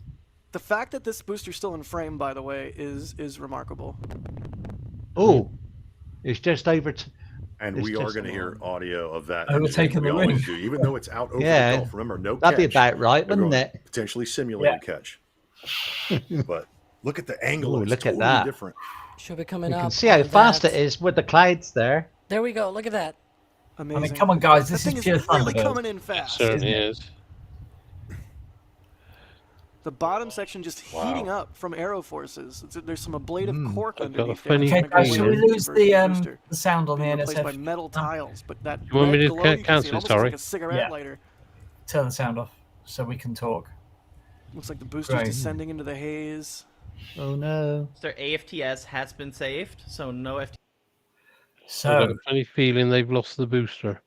[SPEAKER 6] the fact that this booster's still in frame, by the way, is remarkable.
[SPEAKER 4] Oh, it's just over.
[SPEAKER 7] And
[SPEAKER 4] It's
[SPEAKER 7] we are
[SPEAKER 4] just
[SPEAKER 7] going to hear audio of that.
[SPEAKER 1] Overtaking
[SPEAKER 7] we
[SPEAKER 1] the
[SPEAKER 7] always
[SPEAKER 1] ring.
[SPEAKER 7] do, even though it's out over
[SPEAKER 4] Yeah.
[SPEAKER 7] the Gulf. Remember, no
[SPEAKER 4] That'd be
[SPEAKER 7] catch.
[SPEAKER 4] about right,
[SPEAKER 7] They're
[SPEAKER 4] wouldn't
[SPEAKER 7] going
[SPEAKER 4] it?
[SPEAKER 7] potentially simulated catch. But look at the angle.
[SPEAKER 4] Ooh,
[SPEAKER 7] It's
[SPEAKER 4] look at
[SPEAKER 7] totally
[SPEAKER 4] that.
[SPEAKER 7] different.
[SPEAKER 8] Should be coming
[SPEAKER 4] You
[SPEAKER 8] up.
[SPEAKER 4] can see how
[SPEAKER 8] on
[SPEAKER 4] fast
[SPEAKER 8] that.
[SPEAKER 4] it is with the clouds there.
[SPEAKER 8] There we go. Look at that.
[SPEAKER 6] Amazing.
[SPEAKER 1] I mean, come on, guys.
[SPEAKER 6] That
[SPEAKER 1] This
[SPEAKER 6] thing
[SPEAKER 1] is
[SPEAKER 6] is
[SPEAKER 1] pure
[SPEAKER 6] really
[SPEAKER 1] Thunderbird.
[SPEAKER 6] coming in fast.
[SPEAKER 2] Certainly is.
[SPEAKER 6] The bottom section just heating up from aero forces. There's some ablative cork
[SPEAKER 2] I've got a
[SPEAKER 6] underneath
[SPEAKER 2] funny
[SPEAKER 6] there.
[SPEAKER 1] Okay, guys, shall we
[SPEAKER 2] feeling.
[SPEAKER 1] lose the sound on the
[SPEAKER 6] being replaced by
[SPEAKER 1] NSF?
[SPEAKER 6] metal tiles, but that
[SPEAKER 2] You want me
[SPEAKER 6] red
[SPEAKER 2] to
[SPEAKER 6] glow, you can see
[SPEAKER 2] cancel
[SPEAKER 6] it
[SPEAKER 2] it,
[SPEAKER 6] almost looks
[SPEAKER 2] sorry?
[SPEAKER 6] like a cigarette
[SPEAKER 1] Yeah.
[SPEAKER 6] lighter.
[SPEAKER 1] Turn the sound off so we can talk.
[SPEAKER 6] Looks like the booster's
[SPEAKER 1] Great.
[SPEAKER 6] descending into the haze.
[SPEAKER 4] Oh no.
[SPEAKER 5] Their AFTS has been saved, so no FTS.
[SPEAKER 2] I've got
[SPEAKER 1] So,
[SPEAKER 2] a funny feeling they've lost the booster.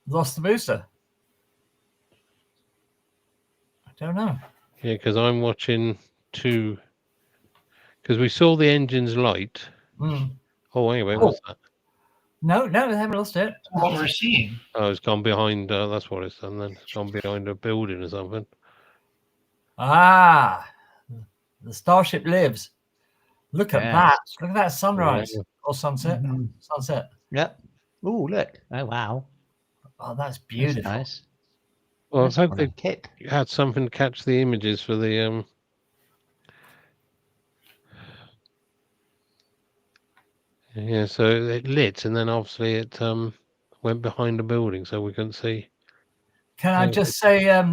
[SPEAKER 1] lost the booster. I don't know.
[SPEAKER 2] Yeah, because I'm watching two. Because we saw the engines light.
[SPEAKER 1] Mm.
[SPEAKER 2] Oh, anyway, what's that?
[SPEAKER 1] No, they haven't lost it.
[SPEAKER 3] What we're seeing.
[SPEAKER 2] Oh, it's gone behind. That's what it's done then. It's gone behind a building or something.
[SPEAKER 1] Ah, the Starship lives. Look at
[SPEAKER 4] Yeah.
[SPEAKER 1] that. Look at that sunrise
[SPEAKER 2] Yeah.
[SPEAKER 1] or sunset.
[SPEAKER 4] Mhm.
[SPEAKER 1] Sunset.
[SPEAKER 4] Yep. Oh, look. Oh, wow.
[SPEAKER 1] Oh, that's
[SPEAKER 4] That's
[SPEAKER 1] beautiful.
[SPEAKER 4] nice.
[SPEAKER 2] Well, I
[SPEAKER 4] Nice
[SPEAKER 2] hope
[SPEAKER 4] for
[SPEAKER 2] they
[SPEAKER 4] a kit.
[SPEAKER 2] had something to catch the images for the Yeah, so it lit, and then obviously it went behind a building, so we couldn't see.
[SPEAKER 1] Can I
[SPEAKER 2] Yeah.
[SPEAKER 1] just say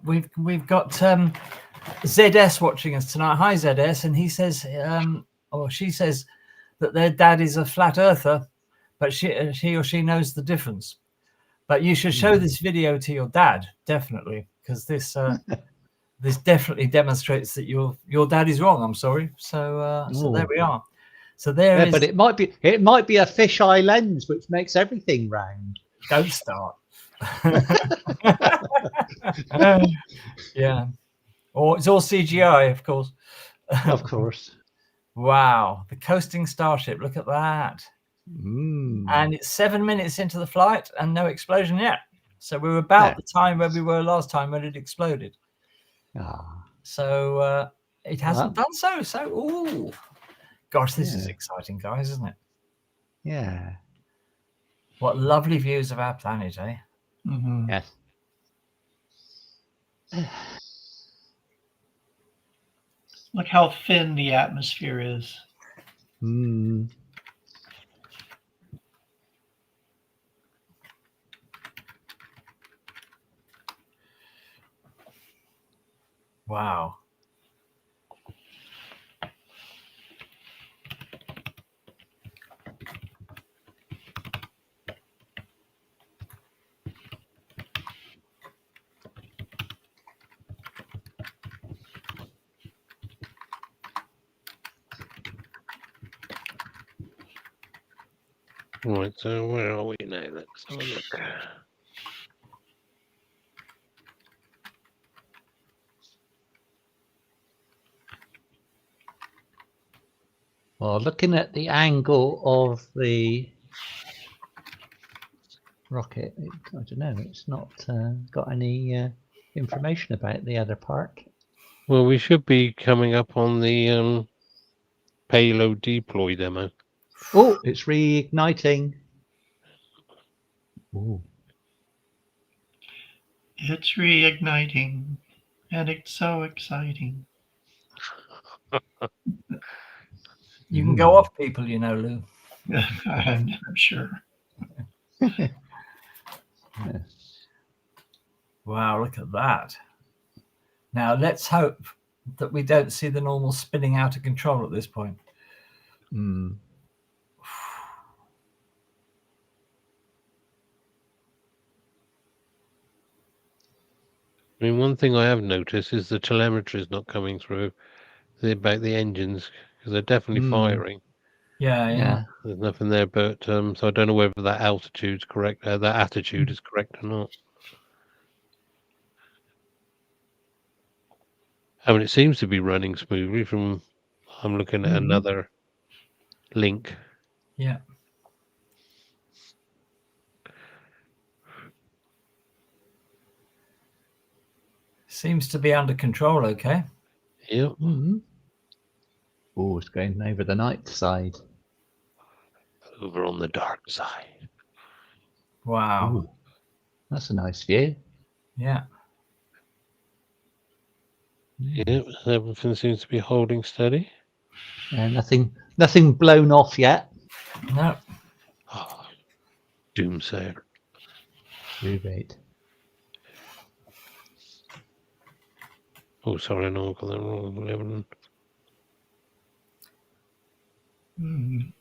[SPEAKER 1] we've got ZS watching us tonight. Hi ZS, and he says or she says that their dad is a flat earther, but he or she knows the difference. But you should show this video to your dad, definitely, because this this definitely demonstrates that your dad is wrong. I'm sorry. So so there
[SPEAKER 4] Ooh.
[SPEAKER 1] we are. So there
[SPEAKER 4] Yeah,
[SPEAKER 1] is.
[SPEAKER 4] but it might be a fisheye lens which makes everything round.
[SPEAKER 1] Don't start. Yeah. Or it's all CGI, of course.
[SPEAKER 4] Of course.
[SPEAKER 1] Wow, the coasting Starship. Look at that. And it's 7 minutes into the flight and no explosion yet. So we were about
[SPEAKER 4] Yeah.
[SPEAKER 1] the time where we were last time when it exploded.
[SPEAKER 4] Ah,
[SPEAKER 1] So it hasn't
[SPEAKER 4] Well.
[SPEAKER 1] done so. So, ooh, gosh, this is
[SPEAKER 4] Yeah.
[SPEAKER 1] exciting, guys, isn't it?
[SPEAKER 4] yeah.
[SPEAKER 1] What lovely views of our planet, eh?
[SPEAKER 3] Mhm.
[SPEAKER 4] Yes.
[SPEAKER 3] Look how thin the atmosphere is.
[SPEAKER 4] Mm.
[SPEAKER 1] Wow.
[SPEAKER 2] Right, so where are we now? Let's have a look.
[SPEAKER 4] Well, looking at the angle of the rocket, I don't know. It's not got any information about the other part.
[SPEAKER 2] Well, we should be coming up on the payload deploy demo.
[SPEAKER 4] Oh, it's reigniting. Ooh.
[SPEAKER 3] It's reigniting, and it's so exciting.
[SPEAKER 1] You can go off people, you know, Lou.
[SPEAKER 3] I'm sure.
[SPEAKER 1] Wow, look at that. Now, let's hope that we don't see the normal spinning out of control at this point.
[SPEAKER 4] Mm.
[SPEAKER 2] I mean, one thing I have noticed is the telemetry is not coming through about the engines because they're definitely firing.
[SPEAKER 1] Yeah.
[SPEAKER 2] There's nothing there, but so I don't know whether that altitude's correct, that attitude is correct or not. I mean, it seems to be running smoothly from. I'm looking at another link.
[SPEAKER 1] Yeah. Seems to be under control, okay?
[SPEAKER 2] Yep.
[SPEAKER 4] Oh, it's going over the night side.
[SPEAKER 2] Over on the dark side.
[SPEAKER 1] Wow.
[SPEAKER 4] Ooh, that's a nice view.
[SPEAKER 1] Yeah.
[SPEAKER 2] Yep. Everything seems to be holding steady.
[SPEAKER 4] Nothing blown off yet.
[SPEAKER 1] No.
[SPEAKER 2] Oh, doomsayer.
[SPEAKER 4] Right.
[SPEAKER 2] Oh, sorry, no, I got that wrong. 11.
[SPEAKER 3] Going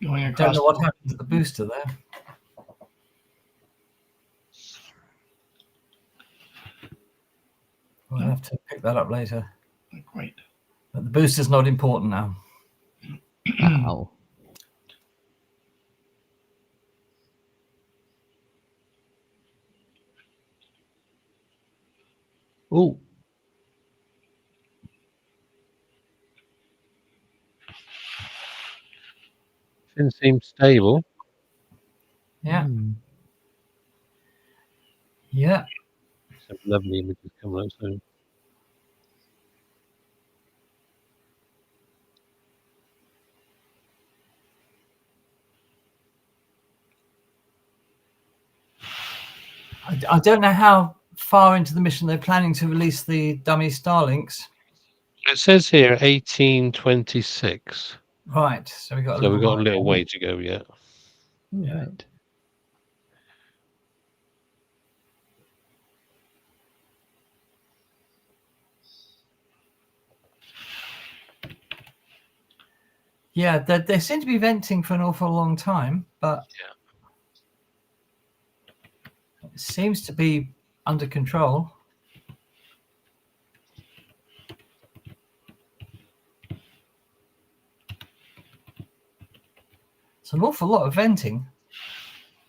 [SPEAKER 1] Don't
[SPEAKER 3] across.
[SPEAKER 1] know what happened to the booster there. We'll have to pick that up later.
[SPEAKER 3] Not quite.
[SPEAKER 1] But the booster's not important now.
[SPEAKER 4] Wow. Oh.
[SPEAKER 2] Everything seems stable.
[SPEAKER 1] Yeah. Yeah.
[SPEAKER 2] Some lovely images coming out soon.
[SPEAKER 1] I don't know how far into the mission they're planning to release the dummy Starlinks.
[SPEAKER 2] It says here 1826.
[SPEAKER 1] Right. So we've got
[SPEAKER 2] a little way to go yet.
[SPEAKER 4] Right.
[SPEAKER 1] Yeah, they seem to be venting for an awful long time, but it seems to be under control. It's an awful lot of venting.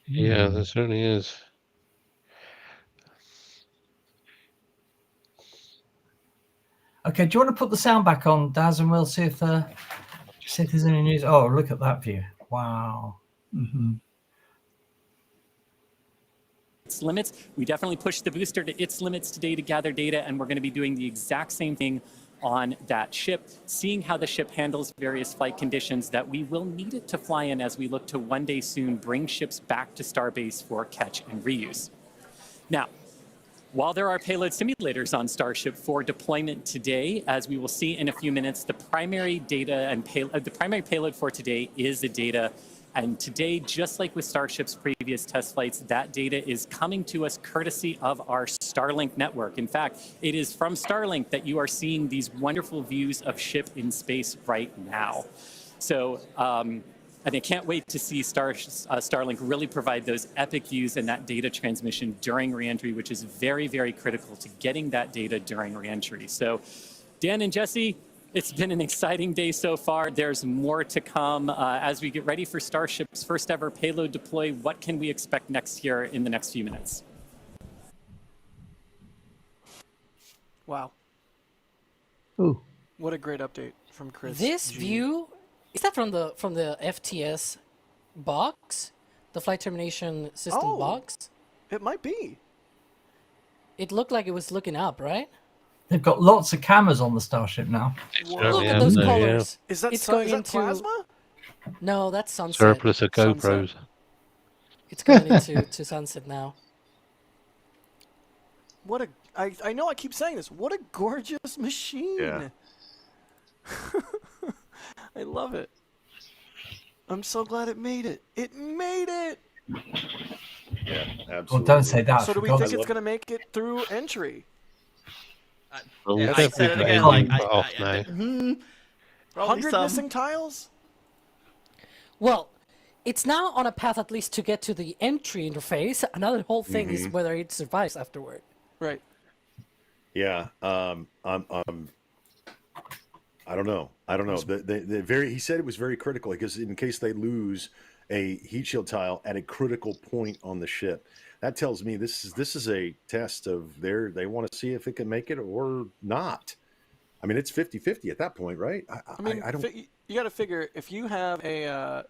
[SPEAKER 2] Yeah, there certainly is.
[SPEAKER 1] Okay, do you want to put the sound back on, Daz, and we'll see if there's any news. Oh, look at that view! Wow.
[SPEAKER 9] Its limits. We definitely pushed the booster to its limits today to gather data, and we're going to be doing the exact same thing on that ship, seeing how the ship handles various flight conditions that we will need it to fly in as we look to one day soon bring ships back to Starbase for catch and reuse. Now, while there are payload simulators on Starship for deployment today, as we will see in a few minutes, the primary data and the primary payload for today is the data. And today, just like with Starship's previous test flights, that data is coming to us courtesy of our Starlink network. In fact, it is from Starlink that you are seeing these wonderful views of ship in space right now. So, and I can't wait to see Starlink really provide those epic views and that data transmission during reentry, which is very, very critical to getting that data during reentry. So, Dan and Jesse, it's been an exciting day so far. There's more to come as we get ready for Starship's first ever payload deploy. What can we expect next here in the next few minutes?
[SPEAKER 6] Wow.
[SPEAKER 4] Ooh.
[SPEAKER 6] What a great update from Chris.
[SPEAKER 8] This view, is that from the FTS box? The flight termination system box?
[SPEAKER 6] It might be.
[SPEAKER 8] It looked like it was looking up, right?
[SPEAKER 1] They've got lots of cameras on the Starship now.
[SPEAKER 8] Look at those colors.
[SPEAKER 6] Is that,
[SPEAKER 8] It's going
[SPEAKER 6] is that
[SPEAKER 8] into
[SPEAKER 6] plasma?
[SPEAKER 8] No, that's sunset.
[SPEAKER 2] Surplus of
[SPEAKER 6] Sunset.
[SPEAKER 2] GoPros.
[SPEAKER 8] It's going into sunset now.
[SPEAKER 6] What a I know I keep saying this. What a gorgeous machine.
[SPEAKER 7] Yeah.
[SPEAKER 6] I love it. I'm so glad it made it. It made it.
[SPEAKER 7] Yeah, absolutely.
[SPEAKER 1] Well, don't say that.
[SPEAKER 6] So do we
[SPEAKER 1] for
[SPEAKER 6] think
[SPEAKER 1] God's
[SPEAKER 6] it's going to make it through entry?
[SPEAKER 2] Well,
[SPEAKER 5] Yeah,
[SPEAKER 2] we'll
[SPEAKER 5] I said it
[SPEAKER 2] definitely
[SPEAKER 5] again.
[SPEAKER 2] get
[SPEAKER 5] Like,
[SPEAKER 2] cut off now.
[SPEAKER 5] Probably
[SPEAKER 6] 100
[SPEAKER 5] some.
[SPEAKER 6] missing tiles?
[SPEAKER 8] Well, it's now on a path at least to get to the entry interface. Another whole thing is whether it survives afterward.
[SPEAKER 6] Right.
[SPEAKER 7] Yeah. I don't know. He said it was very critical because in case they lose a heat shield tile at a critical point on the ship, that tells me this is a test of they want to see if it can make it or not. I mean, it's 50-50 at that point, right?
[SPEAKER 6] I mean,
[SPEAKER 7] I don't.
[SPEAKER 6] you got to figure if you have a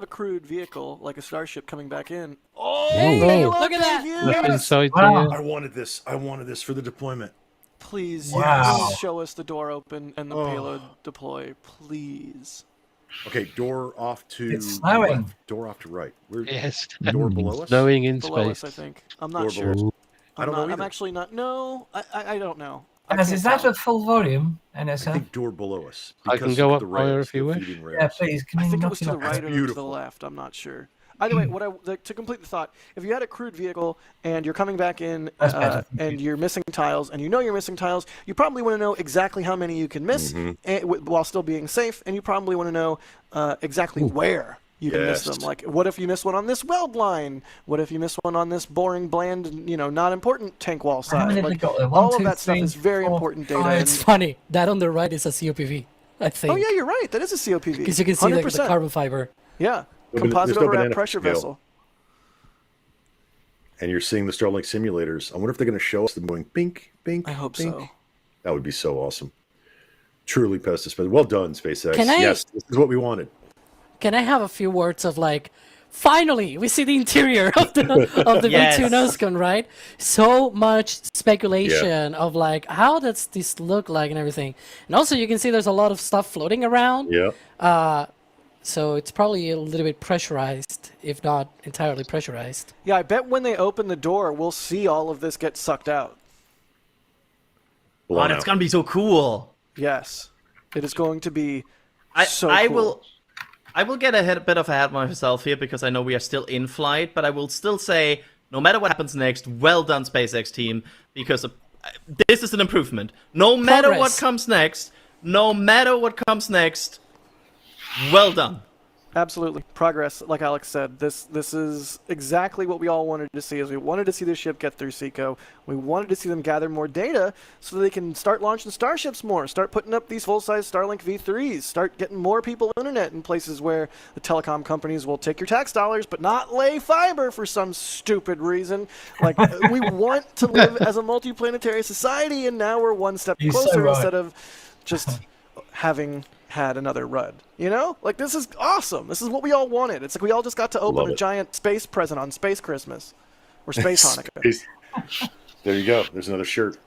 [SPEAKER 6] crewed vehicle like a Starship coming back in. Oh,
[SPEAKER 8] Hey, look at that!
[SPEAKER 2] Look inside
[SPEAKER 1] Wow.
[SPEAKER 7] I wanted this for the deployment.
[SPEAKER 6] Please,
[SPEAKER 1] Wow.
[SPEAKER 6] please show us the door open and the payload deploy, please.
[SPEAKER 7] Okay, door off to
[SPEAKER 1] It's snowing.
[SPEAKER 7] left, door off to right.
[SPEAKER 2] Yes.
[SPEAKER 7] Door below us?
[SPEAKER 2] Snowing in
[SPEAKER 6] Below us,
[SPEAKER 2] space.
[SPEAKER 6] I think. I'm
[SPEAKER 7] Door
[SPEAKER 6] not sure.
[SPEAKER 7] below us. I
[SPEAKER 6] I'm
[SPEAKER 7] don't know
[SPEAKER 6] not- I'm
[SPEAKER 7] either.
[SPEAKER 6] actually not. No, I don't know. I
[SPEAKER 1] As
[SPEAKER 6] can't
[SPEAKER 1] is that
[SPEAKER 6] tell.
[SPEAKER 1] at full volume,
[SPEAKER 7] I
[SPEAKER 1] NSF?
[SPEAKER 7] think door below us.
[SPEAKER 2] I can
[SPEAKER 7] because
[SPEAKER 2] go
[SPEAKER 7] of
[SPEAKER 2] up
[SPEAKER 7] the
[SPEAKER 2] higher
[SPEAKER 7] rails,
[SPEAKER 2] if you
[SPEAKER 7] the
[SPEAKER 2] wish.
[SPEAKER 7] feeding
[SPEAKER 1] Yeah,
[SPEAKER 7] rails.
[SPEAKER 1] please. Can
[SPEAKER 6] I
[SPEAKER 1] you
[SPEAKER 6] think it
[SPEAKER 1] knock
[SPEAKER 6] was
[SPEAKER 1] it
[SPEAKER 6] to the
[SPEAKER 1] up?
[SPEAKER 6] right or to the
[SPEAKER 7] beautiful.
[SPEAKER 6] left. I'm not sure. Either way, to complete the thought, if you had a crewed vehicle and you're coming back in
[SPEAKER 1] That's better.
[SPEAKER 6] and you're missing tiles, and you know you're missing tiles, you probably want to know exactly how many you can miss while still being safe, and you probably want to know exactly where you can miss
[SPEAKER 7] Yes.
[SPEAKER 6] them. Like, what if you miss one on this weld line? What if you miss one on this boring, bland, not important tank wall
[SPEAKER 1] How many
[SPEAKER 6] side?
[SPEAKER 1] have we
[SPEAKER 6] Like,
[SPEAKER 1] got there?
[SPEAKER 6] all
[SPEAKER 1] One,
[SPEAKER 6] of
[SPEAKER 1] two,
[SPEAKER 6] that stuff
[SPEAKER 1] three,
[SPEAKER 6] is very
[SPEAKER 1] four,
[SPEAKER 6] important data.
[SPEAKER 1] five.
[SPEAKER 8] It's
[SPEAKER 6] and-
[SPEAKER 8] funny. That on the right is a COPV, I think.
[SPEAKER 6] oh yeah, you're right. That is a COPV.
[SPEAKER 8] Because you can see the
[SPEAKER 6] 100%.
[SPEAKER 8] carbon fiber.
[SPEAKER 6] Yeah,
[SPEAKER 7] There's
[SPEAKER 6] composite
[SPEAKER 7] no
[SPEAKER 6] overwrap
[SPEAKER 7] banana
[SPEAKER 6] pressure
[SPEAKER 7] scale.
[SPEAKER 6] vessel.
[SPEAKER 7] And you're seeing the Starlink simulators. I wonder if they're going to show us them going bink, bink.
[SPEAKER 6] I hope
[SPEAKER 7] bink.
[SPEAKER 6] so.
[SPEAKER 7] That would be so awesome. Truly pesticide. Well done, SpaceX.
[SPEAKER 8] Can I-
[SPEAKER 7] Yes, this is what we wanted.
[SPEAKER 8] Can I have a few words of like, finally, we see the interior of the
[SPEAKER 5] Yes.
[SPEAKER 8] V2 Noscon, right? So much speculation of like, how does this look like and everything. And also you can see there's a lot of stuff floating around.
[SPEAKER 7] Yeah.
[SPEAKER 8] So it's probably a little bit pressurized, if not entirely pressurized.
[SPEAKER 6] Yeah, I bet when they open the door, we'll see all of this get sucked out.
[SPEAKER 5] Oh,
[SPEAKER 7] Blown
[SPEAKER 5] that's
[SPEAKER 7] out.
[SPEAKER 5] gonna be so cool.
[SPEAKER 6] Yes, it is going to be
[SPEAKER 5] I
[SPEAKER 6] so cool.
[SPEAKER 5] I will get a bit of ahead of myself here because I know we are still in flight, but I will still say, no matter what happens next, well done, SpaceX team, because this is an improvement. No matter what
[SPEAKER 8] Progress.
[SPEAKER 5] comes next, well done.
[SPEAKER 6] Absolutely. Progress, like Alex said, this is exactly what we all wanted to see. Is we wanted to see the ship get through SECO. We wanted to see them gather more data so they can start launching starships more, start putting up these full-size Starlink V3s, start getting more people internet in places where the telecom companies will take your tax dollars but not lay fiber for some stupid reason. Like, we want to live as a multiplanetary society, and now we're one step
[SPEAKER 1] You're so
[SPEAKER 6] closer
[SPEAKER 1] right.
[SPEAKER 6] instead of just having had another RUD. Like, this is awesome. This is what we all wanted. It's like we all just got to open
[SPEAKER 7] Love
[SPEAKER 6] a
[SPEAKER 7] it.
[SPEAKER 6] giant space present on Space Christmas or Space Hanukkah.
[SPEAKER 7] There you go. There's another shirt.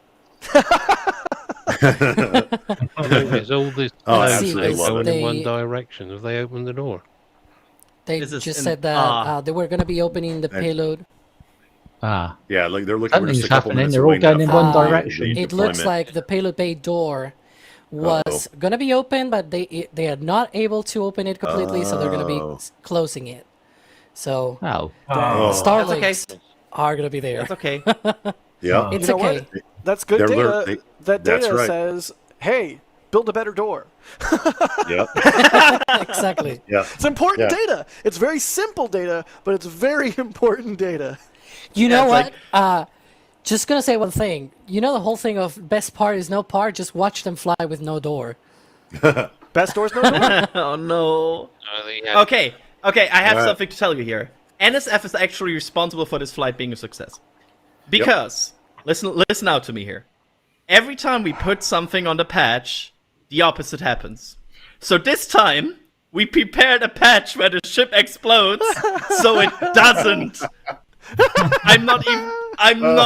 [SPEAKER 2] There's all this
[SPEAKER 7] Oh,
[SPEAKER 2] code
[SPEAKER 7] absolutely
[SPEAKER 2] now
[SPEAKER 7] love
[SPEAKER 2] going
[SPEAKER 8] it.
[SPEAKER 2] in one
[SPEAKER 8] They-
[SPEAKER 2] direction. Have they opened the door?
[SPEAKER 8] They
[SPEAKER 5] This is
[SPEAKER 8] just
[SPEAKER 5] in-
[SPEAKER 8] said that they were going to be opening the payload.
[SPEAKER 7] Yeah, like they're looking. we're
[SPEAKER 4] Something's
[SPEAKER 7] just a couple
[SPEAKER 4] happening.
[SPEAKER 7] minutes
[SPEAKER 4] They're all
[SPEAKER 7] away
[SPEAKER 4] going
[SPEAKER 7] now
[SPEAKER 4] in
[SPEAKER 7] from
[SPEAKER 4] one
[SPEAKER 7] the
[SPEAKER 4] direction.
[SPEAKER 8] It looks
[SPEAKER 7] deployment.
[SPEAKER 8] like the payload bay door was going to be open, but they are not able to open it completely, so they're going to be closing it. So
[SPEAKER 4] Oh,
[SPEAKER 8] the
[SPEAKER 5] That's
[SPEAKER 8] Starlinks
[SPEAKER 5] okay.
[SPEAKER 8] are going to be there.
[SPEAKER 5] That's okay.
[SPEAKER 7] Yeah.
[SPEAKER 8] It's
[SPEAKER 6] You know
[SPEAKER 8] okay.
[SPEAKER 6] what? That's good
[SPEAKER 7] They're
[SPEAKER 6] data.
[SPEAKER 7] they-
[SPEAKER 6] that
[SPEAKER 7] that's
[SPEAKER 6] data
[SPEAKER 7] right.
[SPEAKER 6] says, hey, build a better door.
[SPEAKER 7] Yeah.
[SPEAKER 8] Exactly.
[SPEAKER 7] Yeah.
[SPEAKER 6] It's important
[SPEAKER 7] Yeah.
[SPEAKER 6] data. It's very simple data, but it's very important data.
[SPEAKER 8] You know
[SPEAKER 5] it's
[SPEAKER 8] what? Just going to say one thing. You know the whole thing of best part is no part? Just watch them fly with no door.
[SPEAKER 6] Best doors, no door.
[SPEAKER 5] Oh no.
[SPEAKER 2] Yeah.
[SPEAKER 5] Okay, I have
[SPEAKER 7] Alright.
[SPEAKER 5] something to tell you here. NSF is actually responsible for this flight being a success. Because, listen out to me here. Every time we put something on the patch, the opposite happens. So this time, we prepared a patch where the ship explodes, so it doesn't. I'm not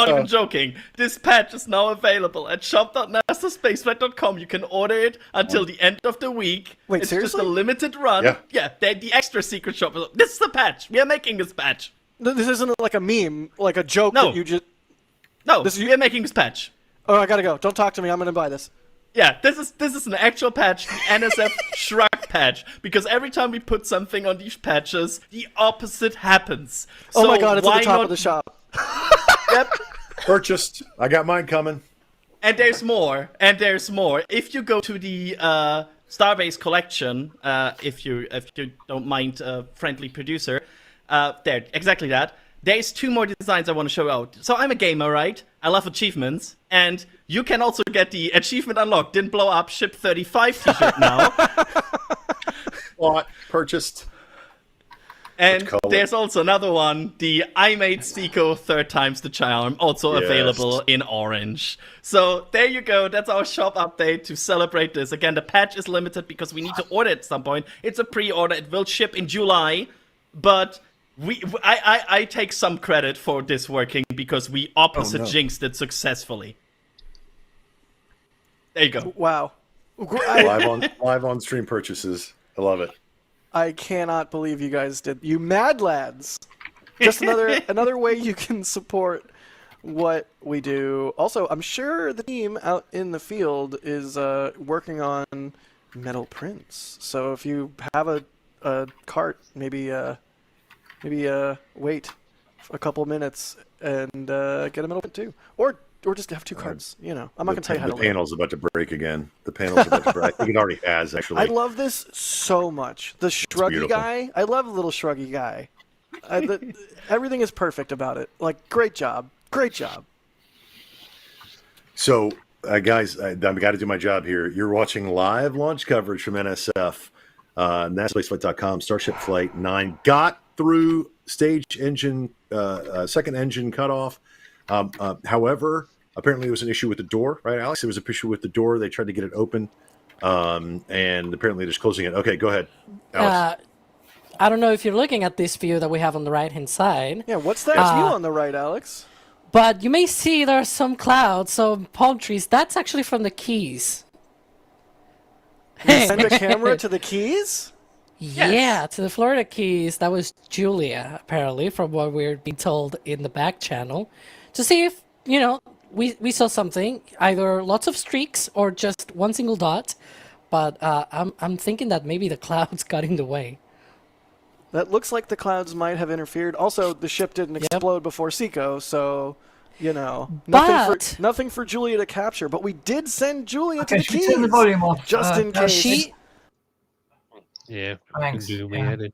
[SPEAKER 5] even joking. This patch is now available at shop.nasaspaceflight.com. You can order it until the end of the week.
[SPEAKER 6] Wait,
[SPEAKER 5] it's
[SPEAKER 6] seriously?
[SPEAKER 5] just a limited run.
[SPEAKER 7] Yeah.
[SPEAKER 5] Yeah, the extra secret shop. This is the patch. We are making this patch.
[SPEAKER 6] This isn't like a meme, like a joke
[SPEAKER 5] No.
[SPEAKER 6] that you just...
[SPEAKER 5] No,
[SPEAKER 6] This-
[SPEAKER 5] we are making this patch.
[SPEAKER 6] Oh, I gotta go. Don't talk to me. I'm gonna buy this.
[SPEAKER 5] Yeah, this is an actual patch, the NSF Shrug patch, because every time we put something on these patches, the opposite happens.
[SPEAKER 6] Oh
[SPEAKER 5] So
[SPEAKER 6] my god, it's at
[SPEAKER 5] why
[SPEAKER 6] the top
[SPEAKER 5] not...
[SPEAKER 6] of the shop.
[SPEAKER 5] Yep.
[SPEAKER 7] Purchased. I got mine coming.
[SPEAKER 5] And there's more. And there's more. If you go to the Starbase collection, if you don't mind, friendly producer, there, exactly that. There's 2 more designs I want to show out. So I'm a gamer, right? I love achievements, and you can also get the achievement unlocked. Didn't blow up. Ship 35 t-shirt now.
[SPEAKER 7] Bought. Purchased.
[SPEAKER 5] And
[SPEAKER 7] color?
[SPEAKER 5] there's also another one, the I Made Stico 3rd Times the Charm, also
[SPEAKER 7] Yes.
[SPEAKER 5] available in orange. So there you go, that's our shop update to celebrate this. Again, the patch is limited because we need to order it at some point. It's a pre-order, it will ship in July, but I take some credit for this working because we opposite jinxed it successfully. There you go.
[SPEAKER 6] Wow.
[SPEAKER 7] Live on stream purchases. I love it.
[SPEAKER 6] I cannot believe you guys did. You mad lads. Just another way you can support what we do. Also, I'm sure the team out in the field is working on metal prints. So if you have a cart, maybe wait a couple minutes and get a metal print too. Or just have 2 cards, you know. I'm not going to tell you how to
[SPEAKER 7] The panel's about to break again. The panel's about to break. I think it already has, actually.
[SPEAKER 6] I love this so much. The shruggy
[SPEAKER 7] beautiful.
[SPEAKER 6] guy. I love the little shruggy guy. Everything is perfect about it. Like, great job. Great job.
[SPEAKER 7] So, guys, I've got to do my job here. You're watching live launch coverage from NSF. NASASpaceflight.com. Starship Flight 9 got through stage engine, second engine cutoff. However, apparently there was an issue with the door, right, Alex? There was an issue with the door. They tried to get it open, and apparently they're just closing it. Okay, go ahead, Alex.
[SPEAKER 8] I don't know if you're looking at this view that we have on the right-hand side.
[SPEAKER 6] Yeah, what's that view on the right, Alex?
[SPEAKER 8] But you may see there are some clouds, some palm trees. That's actually from the Keys.
[SPEAKER 6] You send a camera to the Keys?
[SPEAKER 8] Yeah, to the Florida Keys. That was Julia, apparently, from what we're being told in the back channel. To see if, we saw something, either lots of streaks or just one single dot. But I'm thinking that maybe the clouds got in the way.
[SPEAKER 6] That looks like the clouds might have interfered. Also, the ship didn't explode before Seco, so, nothing for Julia to capture. But we did send Julia to the
[SPEAKER 1] should we
[SPEAKER 6] Keys.
[SPEAKER 1] turn the volume off?
[SPEAKER 6] Just in case.
[SPEAKER 2] Yeah,
[SPEAKER 1] Thanks.
[SPEAKER 2] do me
[SPEAKER 1] Yeah.
[SPEAKER 2] headed.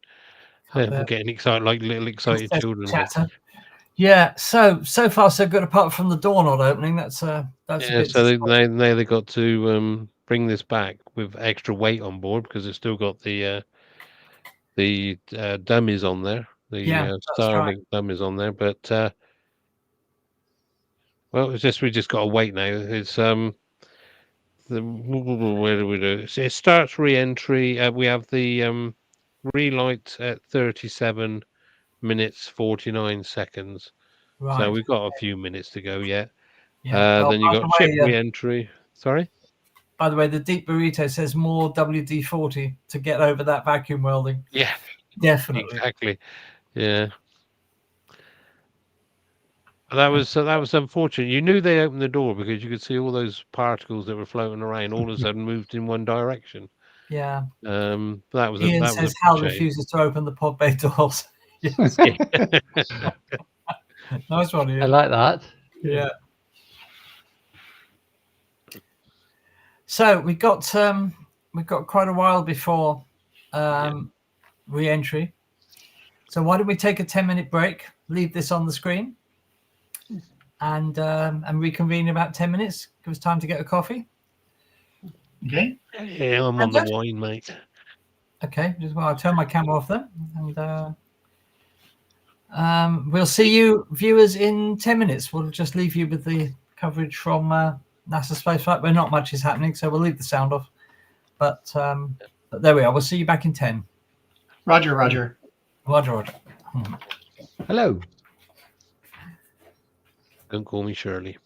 [SPEAKER 2] I'm getting excited like little excited children.
[SPEAKER 1] Chatter. Yeah, so far so good. Apart from the door not opening, that's a bit.
[SPEAKER 2] So they got to bring this back with extra weight on board because it's still got the dummies on there, the Starlink dummies on there. But well, it's just we just got to wait now. It's where do we do? It starts re-entry. We have the relight at 37 minutes 49 seconds.
[SPEAKER 1] Right.
[SPEAKER 2] So we've got a few minutes to go yet.
[SPEAKER 1] Yeah.
[SPEAKER 2] Then you got ship re-entry. Sorry.
[SPEAKER 1] By the way, the Deep Burrito says more WD-40 to get over that vacuum welding.
[SPEAKER 2] Yeah.
[SPEAKER 1] Definitely.
[SPEAKER 2] Exactly. Yeah. That was unfortunate. You knew they opened the door because you could see all those particles that were floating around all of a sudden moved in one direction.
[SPEAKER 1] Yeah.
[SPEAKER 2] That was
[SPEAKER 1] Ian says Hal refuses to open the pod bay doors. Yes. Nice one, Ian.
[SPEAKER 4] I like that.
[SPEAKER 1] Yeah. So we've got quite a while before re-entry. So why don't we take a 10-minute break, leave this on the screen, and reconvene in about 10 minutes. Give us time to get a coffee.
[SPEAKER 3] Okay.
[SPEAKER 2] Yeah, I'm on the wine, mate.
[SPEAKER 1] Okay, I'll turn my camera off then, and we'll see you viewers in 10 minutes. We'll just leave you with the coverage from NASA spaceflight, where not much is happening, so we'll leave the sound off. But there we are. We'll see you back in 10.
[SPEAKER 3] Roger.
[SPEAKER 1] Roger.
[SPEAKER 4] Hello.
[SPEAKER 2] Don't call me Shirley.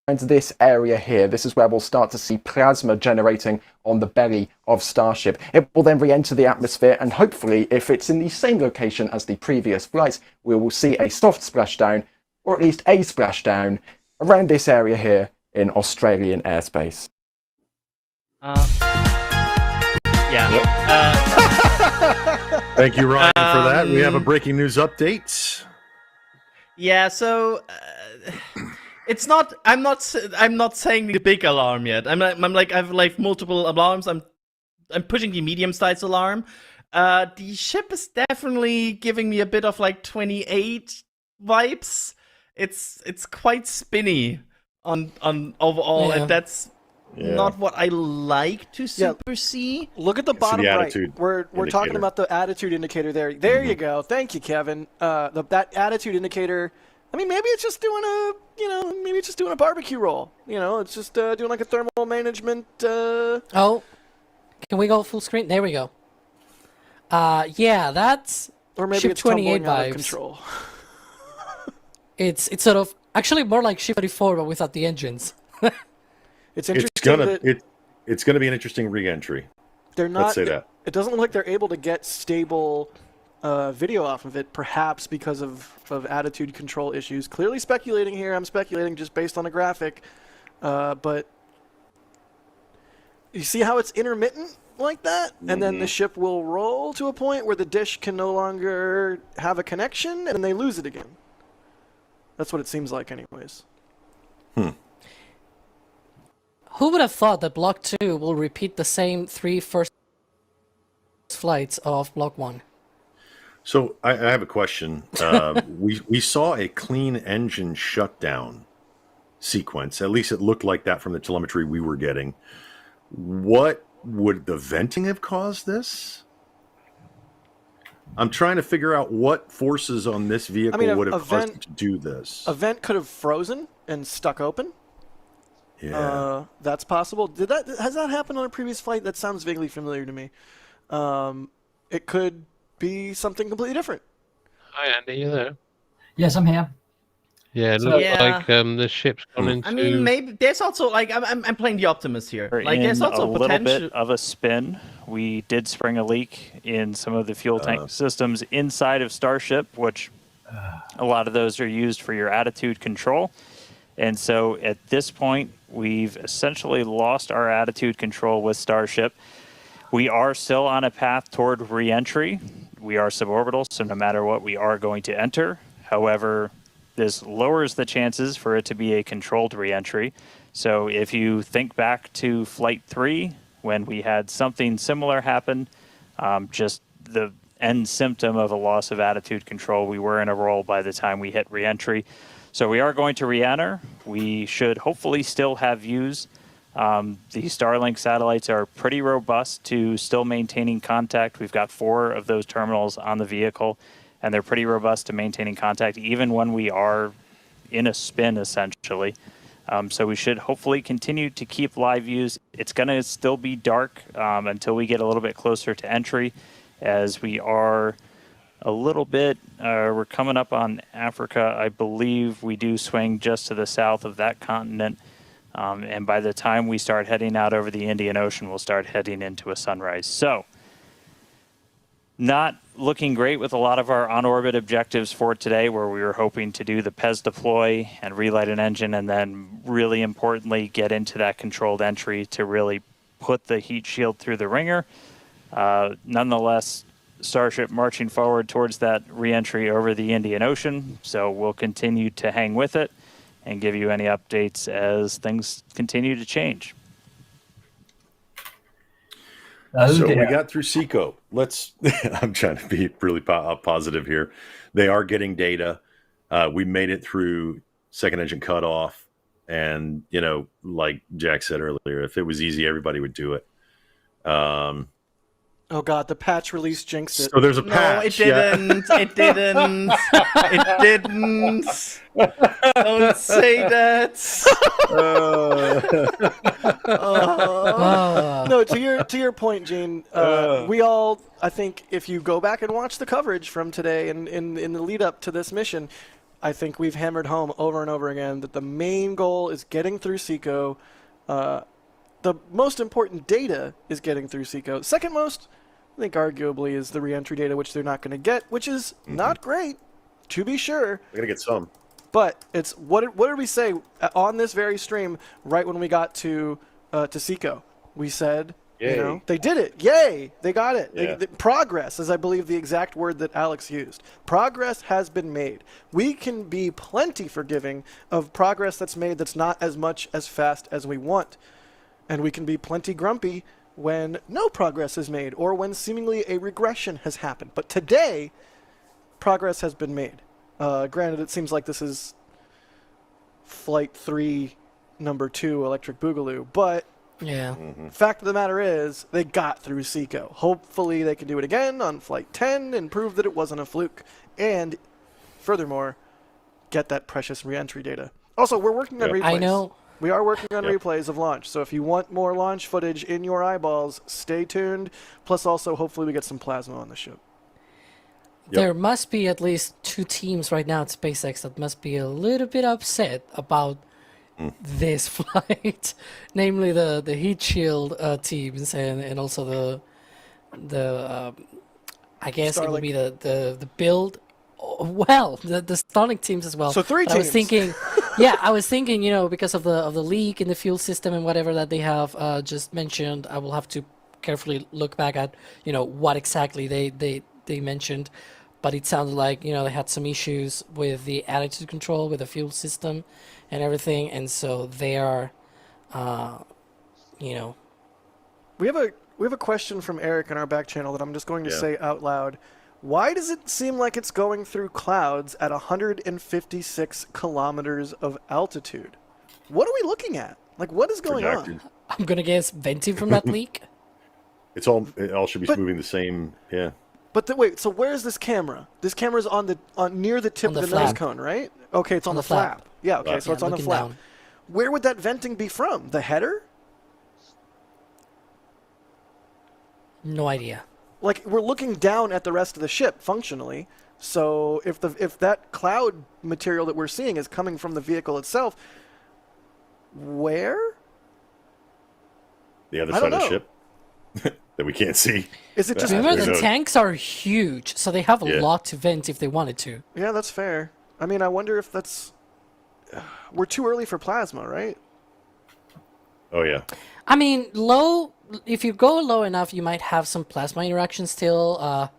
[SPEAKER 10] this area here. This is where we'll start to see plasma generating on the belly of Starship. It will then re-enter the atmosphere, and hopefully, if it's in the same location as the previous flight, we will see a soft splashdown, or at least a splashdown, around this area here in Australian airspace.
[SPEAKER 7] Thank you, Ryan, for that. We have a breaking news update.
[SPEAKER 5] Yeah, so it's not. I'm not saying the big alarm yet. I've like multiple alarms. I'm pushing the medium-sized alarm. The ship is definitely giving me a bit of like 28 vibes. It's quite spinny on overall, and that's not what I like to super see.
[SPEAKER 6] Look at the bottom right. We're talking
[SPEAKER 7] indicator.
[SPEAKER 6] about the attitude indicator there. There you go. Thank you, Kevin. That attitude indicator. I mean, maybe it's just doing a barbecue roll. It's just doing like a thermal management.
[SPEAKER 8] Oh, can we go full screen? There we go. Yeah, that's
[SPEAKER 6] or maybe
[SPEAKER 8] ship
[SPEAKER 6] it's
[SPEAKER 8] 28
[SPEAKER 6] tumbling out of
[SPEAKER 8] vibes.
[SPEAKER 6] control.
[SPEAKER 8] It's sort of actually more like ship 34, but without the engines.
[SPEAKER 6] It's interesting.
[SPEAKER 7] It's gonna be an interesting re-entry.
[SPEAKER 6] They're not.
[SPEAKER 7] Let's say that.
[SPEAKER 6] It doesn't look like they're able to get stable video off of it, perhaps because of attitude control issues. Clearly speculating here. I'm speculating just based on a graphic, but you see how it's intermittent like that, and then the ship will roll to a point where the dish can no longer have a connection, and they lose it again. That's what it seems like, anyways.
[SPEAKER 8] Who would have thought that Block 2 will repeat the same 3 first flights of Block 1?
[SPEAKER 7] So I have a question. We saw a clean engine shutdown sequence. At least it looked like that from the telemetry we were getting. What would the venting have caused this? I'm trying to figure out what forces on this vehicle would have caused it to do this.
[SPEAKER 6] A vent could have frozen and stuck open.
[SPEAKER 7] Yeah,
[SPEAKER 6] that's possible. Has that happened on a previous flight? That sounds vaguely familiar to me. It could be something completely different.
[SPEAKER 2] Hi, Andy, you there?
[SPEAKER 1] Yes, I'm here.
[SPEAKER 2] Yeah, it looks like the ship's gone into.
[SPEAKER 5] I mean, maybe there's also like I'm playing the optimist here. Like there's
[SPEAKER 11] in
[SPEAKER 5] also
[SPEAKER 11] a
[SPEAKER 5] potential.
[SPEAKER 11] little bit of a spin. We did spring a leak in some of the fuel tank systems inside of Starship, which a lot of those are used for your attitude control. And so at this point, we've essentially lost our attitude control with Starship. We are still on a path toward re-entry. We are suborbital, so no matter what, we are going to enter. However, this lowers the chances for it to be a controlled re-entry. So if you think back to Flight 3, when we had something similar happen, just the end symptom of a loss of attitude control, we were in a roll by the time we hit re-entry. So we are going to re-enter. We should hopefully still have views. The Starlink satellites are pretty robust to still maintaining contact. We've got 4 of those terminals on the vehicle, and they're pretty robust to maintaining contact even when we are in a spin, essentially. So we should hopefully continue to keep live views. It's going to still be dark until we get a little bit closer to entry, as we are a little bit, we're coming up on Africa. I believe we do swing just to the south of that continent. And by the time we start heading out over the Indian Ocean, we'll start heading into a sunrise. So, not looking great with a lot of our on-orbit objectives for today, where we were hoping to do the PES deploy and relight an engine, and then really importantly, get into that controlled entry to really put the heat shield through the ringer. Nonetheless, Starship marching forward towards that re-entry over the Indian Ocean. So we'll continue to hang with it and give you any updates as things continue to change.
[SPEAKER 7] So we got through SECO. I'm trying to be really positive here. They are getting data. We made it through second engine cutoff. And, like Jack said earlier, if it was easy, everybody would do it.
[SPEAKER 6] Oh God, the patch release jinxed it.
[SPEAKER 7] So there's a patch.
[SPEAKER 5] No, it didn't. Yeah. It didn't. It didn't. Don't say that.
[SPEAKER 6] No, to your point, Gene. We all, I think, if you go back and watch the coverage from today and in the lead up to this mission, I think we've hammered home over and over again that the main goal is getting through SECO. The most important data is getting through SECO. Second most, I think arguably, is the reentry data, which they're not going to get, which is not great, to be sure.
[SPEAKER 7] They're going to get some.
[SPEAKER 6] But it's what did we say on this very stream right when we got to SECO? We said,
[SPEAKER 7] Yay.
[SPEAKER 6] they did it. Yay! They got it.
[SPEAKER 7] Yeah.
[SPEAKER 6] Progress is, I believe, the exact word that Alex used. Progress has been made. We can be plenty forgiving of progress that's made that's not as much as fast as we want. And we can be plenty grumpy when no progress is made or when seemingly a regression has happened. But today, progress has been made. Granted, it seems like this is Flight 3, number 2, Electric Boogaloo, but
[SPEAKER 8] Yeah.
[SPEAKER 6] fact of the matter is, they got through SECO. Hopefully they can do it again on Flight 10 and prove that it wasn't a fluke. And, furthermore, get that precious reentry data. Also, we're working on replays.
[SPEAKER 8] I know.
[SPEAKER 6] We are working on replays of launch, so if you want more launch footage in your eyeballs, stay tuned. Plus, also, hopefully we get some plasma on the ship.
[SPEAKER 8] There must be at least 2 teams right now at SpaceX that must be a little bit upset about this flight, namely the heat shield teams and also the I guess it would be the build. Well, the Starlink teams as well.
[SPEAKER 6] So 3
[SPEAKER 8] But
[SPEAKER 6] teams.
[SPEAKER 8] I was thinking, yeah, I was thinking, because of the leak in the fuel system and whatever that they have just mentioned, I will have to carefully look back at what exactly they mentioned, but it sounded like they had some issues with the attitude control with the fuel system and everything, and so they are,
[SPEAKER 6] We have a question from Eric in our back channel that I'm just going to say out loud. Why does it seem like it's going through clouds at 156 kilometers of altitude? What are we looking at? Like, what is going on?
[SPEAKER 8] I'm gonna guess venting from that leak.
[SPEAKER 7] It all should be moving the same. Yeah.
[SPEAKER 6] But wait, so where's this camera? This camera's on near the tip
[SPEAKER 8] On
[SPEAKER 6] of
[SPEAKER 8] the
[SPEAKER 6] the nose
[SPEAKER 8] flap.
[SPEAKER 6] cone, right? Okay, it's on the flap. Yeah, okay, so it's on the
[SPEAKER 8] looking
[SPEAKER 6] flap.
[SPEAKER 8] down.
[SPEAKER 6] Where would that venting be from? The header?
[SPEAKER 8] No idea.
[SPEAKER 6] Like, we're looking down at the rest of the ship functionally. So if that cloud material that we're seeing is coming from the vehicle itself, where?
[SPEAKER 7] The other side of the ship that we can't see.
[SPEAKER 6] Is it just
[SPEAKER 8] Remember, the tanks are huge, so they have a lot to vent if they wanted to.
[SPEAKER 6] Yeah, that's fair. I mean, I wonder if that's... We're too early for plasma, right?
[SPEAKER 7] Oh, yeah.
[SPEAKER 8] I mean, if you go low enough, you might have some plasma interaction still.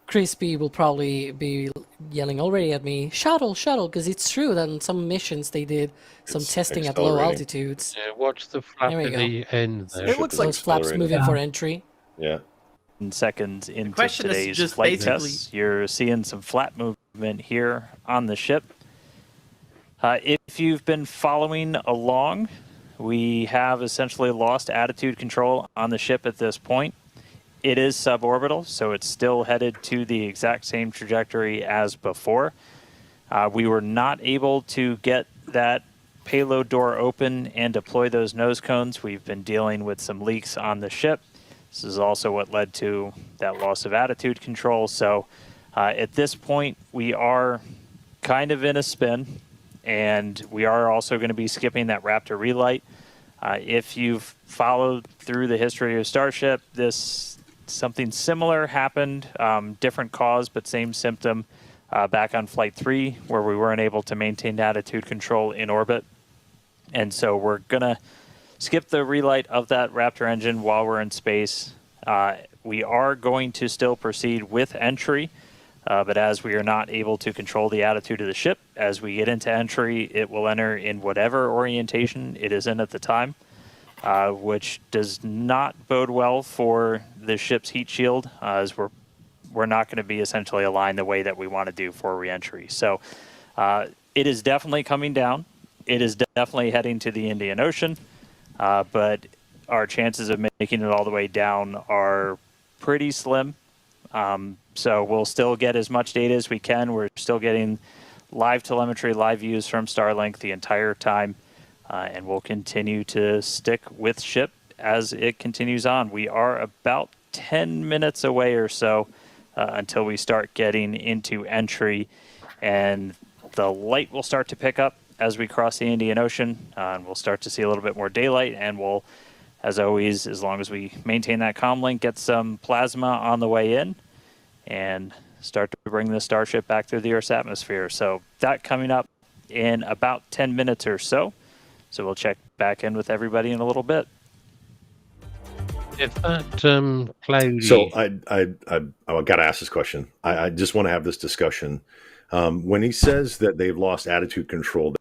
[SPEAKER 8] Crispy will probably be yelling already at me, shuttle, because it's true that on some missions they did some testing at low altitudes.
[SPEAKER 2] Yeah, watch the flap
[SPEAKER 8] There we
[SPEAKER 2] at
[SPEAKER 8] go.
[SPEAKER 2] the end there.
[SPEAKER 6] It looks like
[SPEAKER 8] Those flaps moving for entry.
[SPEAKER 7] Yeah.
[SPEAKER 11] Seconds into
[SPEAKER 5] question is
[SPEAKER 11] today's
[SPEAKER 5] just
[SPEAKER 11] flight
[SPEAKER 5] basically-
[SPEAKER 11] tests, you're seeing some flap movement here on the ship. If you've been following along, we have essentially lost attitude control on the ship at this point. It is suborbital, so it's still headed to the exact same trajectory as before. We were not able to get that payload door open and deploy those nose cones. We've been dealing with some leaks on the ship. This is also what led to that loss of attitude control. So at this point, we are kind of in a spin, and we are also going to be skipping that Raptor relight. If you've followed through the history of Starship, something similar happened, different cause, but same symptom back on Flight 3, where we weren't able to maintain attitude control in orbit. And so we're going to skip the relight of that Raptor engine while we're in space. We are going to still proceed with entry, but as we are not able to control the attitude of the ship, as we get into entry, it will enter in whatever orientation it is in at the time, which does not bode well for the ship's heat shield, as we're not going to be essentially aligned the way that we want to do for reentry. So it is definitely coming down. It is definitely heading to the Indian Ocean, but our chances of making it all the way down are pretty slim. So we'll still get as much data as we can. We're still getting live telemetry, live views from Starlink the entire time, and we'll continue to stick with ship as it continues on. We are about 10 minutes away or so until we start getting into entry, and the light will start to pick up as we cross the Indian Ocean, and we'll start to see a little bit more daylight, and we'll, as always, as long as we maintain that comm link, get some plasma on the way in and start to bring the Starship back through the Earth's atmosphere. So that coming up in about 10 minutes or so. So we'll check back in with everybody in a little bit.
[SPEAKER 2] If that cloudy...
[SPEAKER 7] So I got to ask this question. I just want to have this discussion. When he says that they've lost attitude control,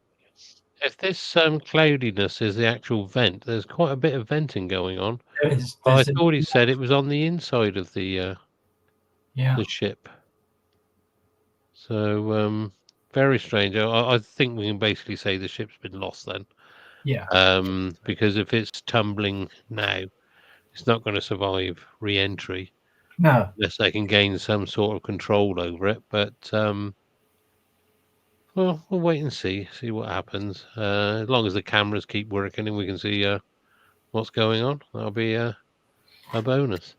[SPEAKER 2] if this cloudiness is the actual vent, there's quite a bit of venting going on. But I thought he said it was on the inside of the ship. So very strange. I think we can basically say the ship's been lost then.
[SPEAKER 1] Yeah.
[SPEAKER 2] Because if it's tumbling now, it's not going to survive re-entry.
[SPEAKER 1] No.
[SPEAKER 2] Unless they can gain some sort of control over it. But well, we'll wait and see what happens. As long as the cameras keep working and we can see what's going on, that'll be a bonus.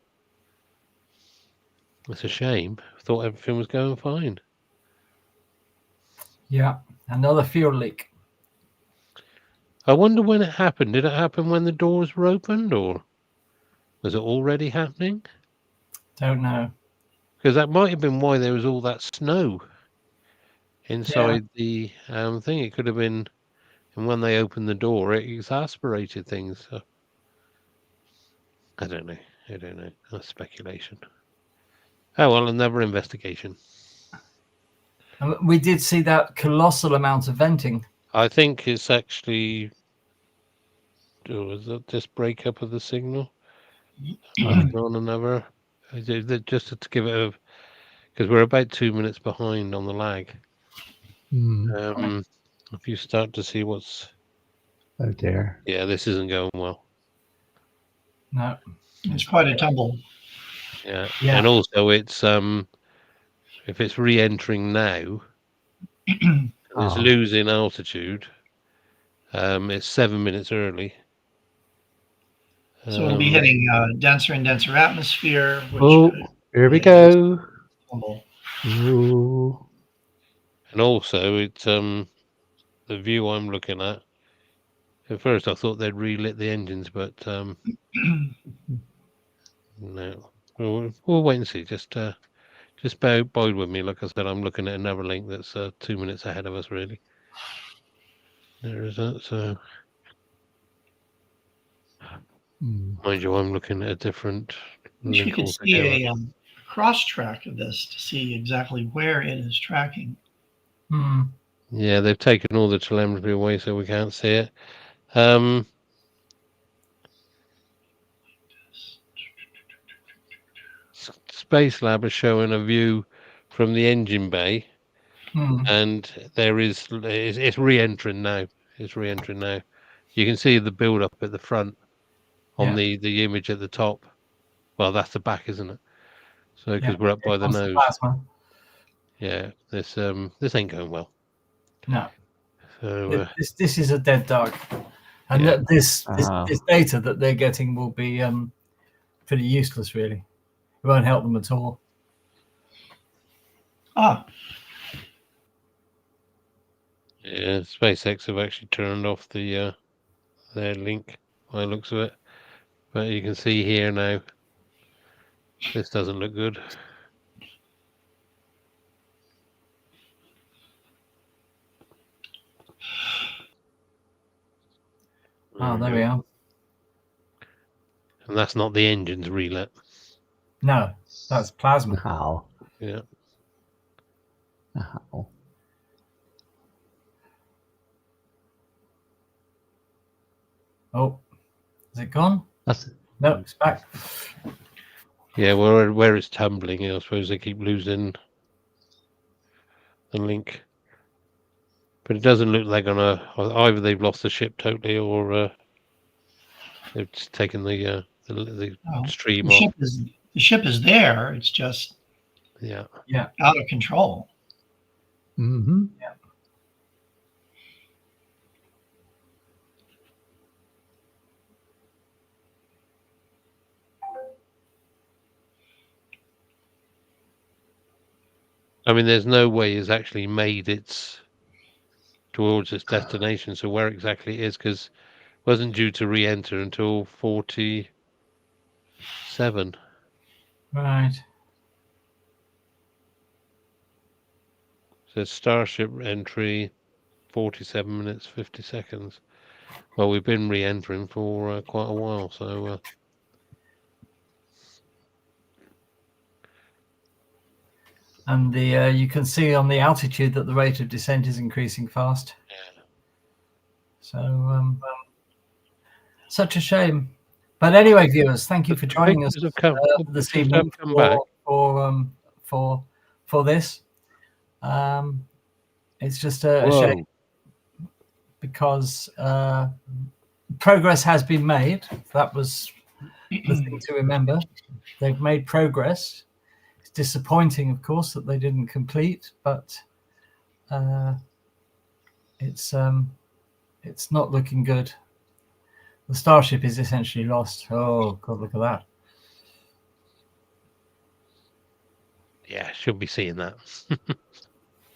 [SPEAKER 2] It's a shame. I thought everything was going fine.
[SPEAKER 1] Yeah, another fuel leak.
[SPEAKER 2] I wonder when it happened. Did it happen when the doors were opened, or was it already happening?
[SPEAKER 1] Don't know.
[SPEAKER 2] Because that might have been why there was all that snow inside the thing. It could have been, and when they opened the door, it exasperated things. So, I don't know. That's speculation. Oh well, another investigation.
[SPEAKER 1] We did see that colossal amount of venting.
[SPEAKER 2] I think it's actually. Was that this breakup of the signal? On another. Just to give it a. Because we're about 2 minutes behind on the lag. If you start to see what's...
[SPEAKER 4] Oh dear.
[SPEAKER 2] Yeah, this isn't going well.
[SPEAKER 1] No.
[SPEAKER 3] It's quite a tumble.
[SPEAKER 2] Yeah. And also it's if it's re-entering now, it's losing altitude. It's 7 minutes early.
[SPEAKER 3] So it'll be hitting denser and denser atmosphere. Which,
[SPEAKER 2] here we go.
[SPEAKER 3] Tumble.
[SPEAKER 2] Ooh. And also, it's the view I'm looking at. At first, I thought they'd relit the engines, but no. We'll wait and see. Just bide with me. Like I said, I'm looking at another link that's 2 minutes ahead of us, really. There is that. So, mind you, I'm looking at a different link.
[SPEAKER 3] You could see a cross track of this to see exactly where it is tracking.
[SPEAKER 2] Yeah, they've taken all the telemetry away, so we can't see it. Space Lab is showing a view from the engine bay, and it's re-entering now. It's re-entering now. You can see the build-up at the front on the image at the top. Well, that's the back, isn't it? So because we're up by the nose. Yeah, this ain't going well.
[SPEAKER 1] No.
[SPEAKER 2] So
[SPEAKER 1] this is a dead dog, and this data that they're getting will be pretty useless. Really, it won't help them at all.
[SPEAKER 2] Yeah, SpaceX have actually turned off the their link by the looks of it, but you can see here now. This doesn't look good.
[SPEAKER 1] There we are.
[SPEAKER 2] And that's not the engines relit.
[SPEAKER 1] No, that's plasma.
[SPEAKER 4] How?
[SPEAKER 2] Yeah.
[SPEAKER 4] How?
[SPEAKER 1] Oh, is it gone?
[SPEAKER 4] That's it.
[SPEAKER 1] No, it's back.
[SPEAKER 2] Yeah, where it's tumbling, I suppose they keep losing the link. But it doesn't look like either they've lost the ship totally or they've just taken the stream off.
[SPEAKER 3] The ship is there. It's just out of control.
[SPEAKER 4] Mm-hmm.
[SPEAKER 1] Yeah.
[SPEAKER 2] I mean, there's no way it's actually made its towards its destination. So where exactly it is, because it wasn't due to re-enter until 47.
[SPEAKER 1] Right.
[SPEAKER 2] So Starship entry, 47 minutes 50 seconds. Well, we've been re-entering for quite a while, so.
[SPEAKER 1] And you can see on the altitude that the rate of descent is increasing fast.
[SPEAKER 2] Yeah.
[SPEAKER 1] So, such a shame. But anyway, viewers, thank you for joining us this evening for this. It's just a shame because progress has been made. That was the thing to remember. They've made progress. It's disappointing, of course, that they didn't complete, but it's not looking good. The Starship is essentially lost. Oh God, look at that.
[SPEAKER 2] Yeah, should be seeing that.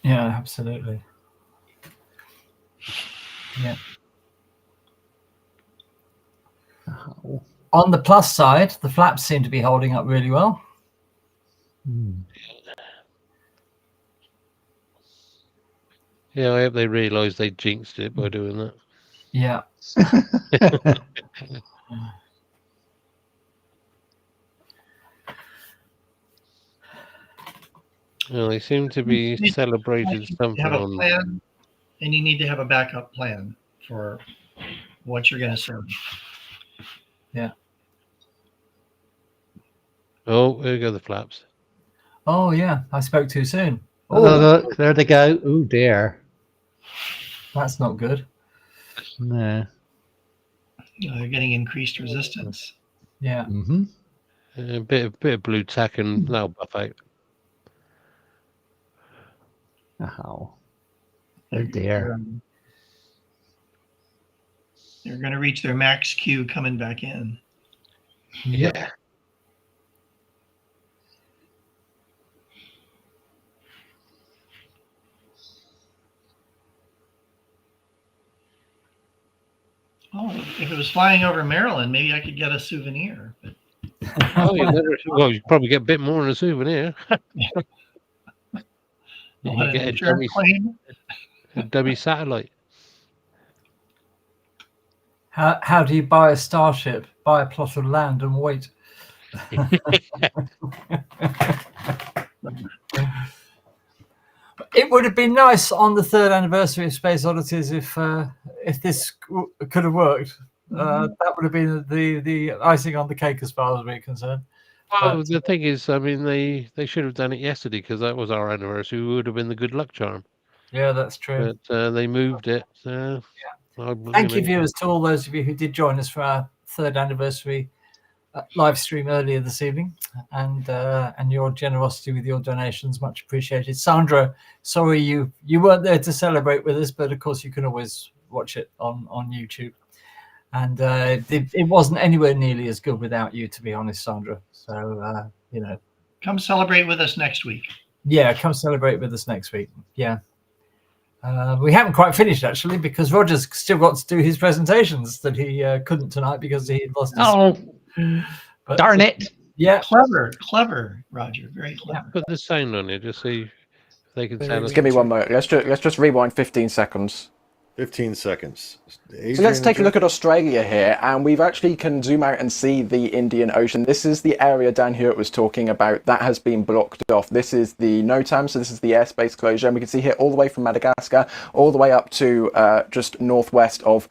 [SPEAKER 1] Yeah, absolutely. Yeah.
[SPEAKER 4] Oh.
[SPEAKER 1] On the plus side, the flaps seem to be holding up really well.
[SPEAKER 2] Yeah, I hope they realise they jinxed it by doing that.
[SPEAKER 1] Yeah.
[SPEAKER 2] Well, they seem to be celebrating something
[SPEAKER 3] have a
[SPEAKER 2] on.
[SPEAKER 3] plan, and you need to have a backup plan for what you're going to serve.
[SPEAKER 1] Yeah.
[SPEAKER 2] Oh, there go the flaps.
[SPEAKER 1] Oh yeah, I spoke too soon.
[SPEAKER 4] Oh, look, there they go. Oh dear.
[SPEAKER 1] That's not good.
[SPEAKER 4] No.
[SPEAKER 3] They're getting increased resistance.
[SPEAKER 1] Yeah.
[SPEAKER 4] Mm-hmm.
[SPEAKER 2] A bit of blue tack and that'll buff out.
[SPEAKER 4] Oh. Oh dear.
[SPEAKER 3] They're going to reach their max Q coming back in.
[SPEAKER 2] Yeah.
[SPEAKER 3] Oh, if it was flying over Maryland, maybe I could get a souvenir. But...
[SPEAKER 2] Oh, you probably get a bit more than a souvenir. You get a dummy satellite.
[SPEAKER 1] How do you buy a Starship? Buy a plot of land and wait. It would have been nice on the 3rd anniversary of Space Oddities if this could have worked. That would have been the icing on the cake as far as we're concerned.
[SPEAKER 2] Well, the thing is, I mean, they should have done it yesterday because that was our anniversary. We would have been the good luck charm.
[SPEAKER 1] Yeah, that's true.
[SPEAKER 2] But they moved it.
[SPEAKER 1] Yeah. Thank you, viewers, to all those of you who did join us for our 3rd anniversary live stream earlier this evening, and your generosity with your donations, much appreciated. Sandra, sorry you weren't there to celebrate with us, but of course you can always watch it on YouTube. And it wasn't anywhere nearly as good without you, to be honest, Sandra. So
[SPEAKER 3] come celebrate with us next week.
[SPEAKER 1] Yeah, come celebrate with us next week. Yeah. We haven't quite finished, actually, because Roger's still got to do his presentations that he couldn't tonight because he lost his...
[SPEAKER 4] Oh, but, darn it.
[SPEAKER 1] Yeah.
[SPEAKER 3] Clever, Roger. Very clever.
[SPEAKER 2] Put the sound on it, just see if they can sound.
[SPEAKER 10] Give me one moment. Let's just rewind 15 seconds.
[SPEAKER 7] 15 seconds. Adrian,
[SPEAKER 10] so let's take a look at Australia here, and we've actually can zoom out and see the Indian Ocean. This is the area down here it was talking about that has been blocked off. This is the NOTAM, so this is the airspace closure, and we can see here all the way from Madagascar, all the way up to just northwest of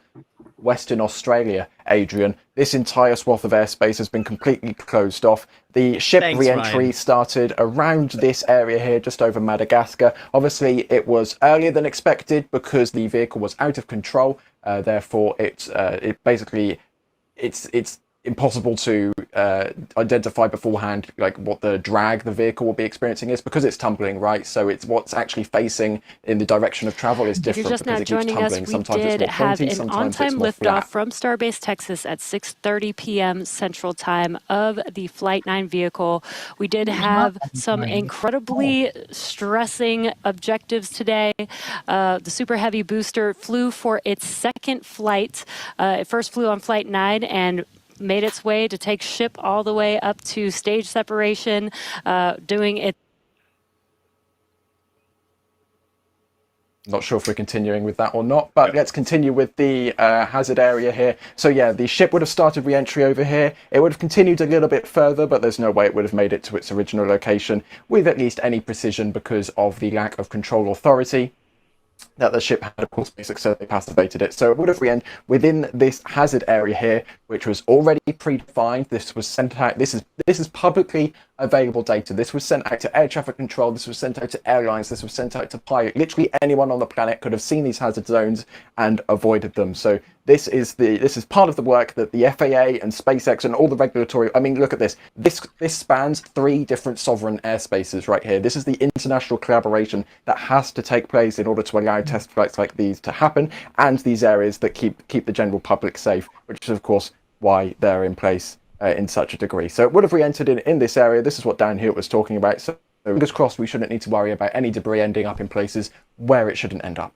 [SPEAKER 10] Western Australia, Adrian. This entire swath of airspace has been completely closed off. The ship re-entry started around this area here, just over Madagascar. Obviously, it was earlier than expected because the vehicle was out of control. Therefore, it's impossible to identify beforehand like what the drag the vehicle will be experiencing is, because it's tumbling, right? So it's what's actually facing in the direction of travel is
[SPEAKER 12] If you're
[SPEAKER 10] different
[SPEAKER 12] just
[SPEAKER 10] because
[SPEAKER 12] now
[SPEAKER 10] it keeps
[SPEAKER 12] joining us,
[SPEAKER 10] tumbling.
[SPEAKER 12] we
[SPEAKER 10] Sometimes it's
[SPEAKER 12] did
[SPEAKER 10] more
[SPEAKER 12] have
[SPEAKER 10] pointy,
[SPEAKER 12] an
[SPEAKER 10] sometimes it's
[SPEAKER 12] on-time
[SPEAKER 10] more
[SPEAKER 12] liftoff
[SPEAKER 10] flat.
[SPEAKER 12] from Starbase Texas at 6:30 p.m. Central Time of the Flight 9 vehicle. We did have some incredibly stressing objectives today. The Super Heavy booster flew for its second flight. It first flew on Flight 9 and made its way to take ship all the way up to stage separation, doing it.
[SPEAKER 10] Not sure if we're continuing with that or not, but let's continue with the hazard area here. So yeah, the ship would have started re-entry over here. It would have continued a little bit further, but there's no way it would have made it to its original location with at least any precision because of the lack of control authority that the ship had. Of course, SpaceX said they passivated it. So it would have re-entered within this hazard area here, which was already predefined. This was sent out. This is publicly available data. This was sent out to air traffic control. This was sent out to airlines. This was sent out to pilot. Literally anyone on the planet could have seen these hazard zones and avoided them. So this is part of the work that the FAA and SpaceX and all the regulatory. I mean, look at this. This spans 3 different sovereign airspaces right here. This is the international collaboration that has to take place in order to allow test flights like these to happen, and these areas that keep the general public safe, which is of course why they're in place in such a degree. So it would have re-entered in this area. This is what Dan Hewitt was talking about. So fingers crossed we shouldn't need to worry about any debris ending up in places where it shouldn't end up.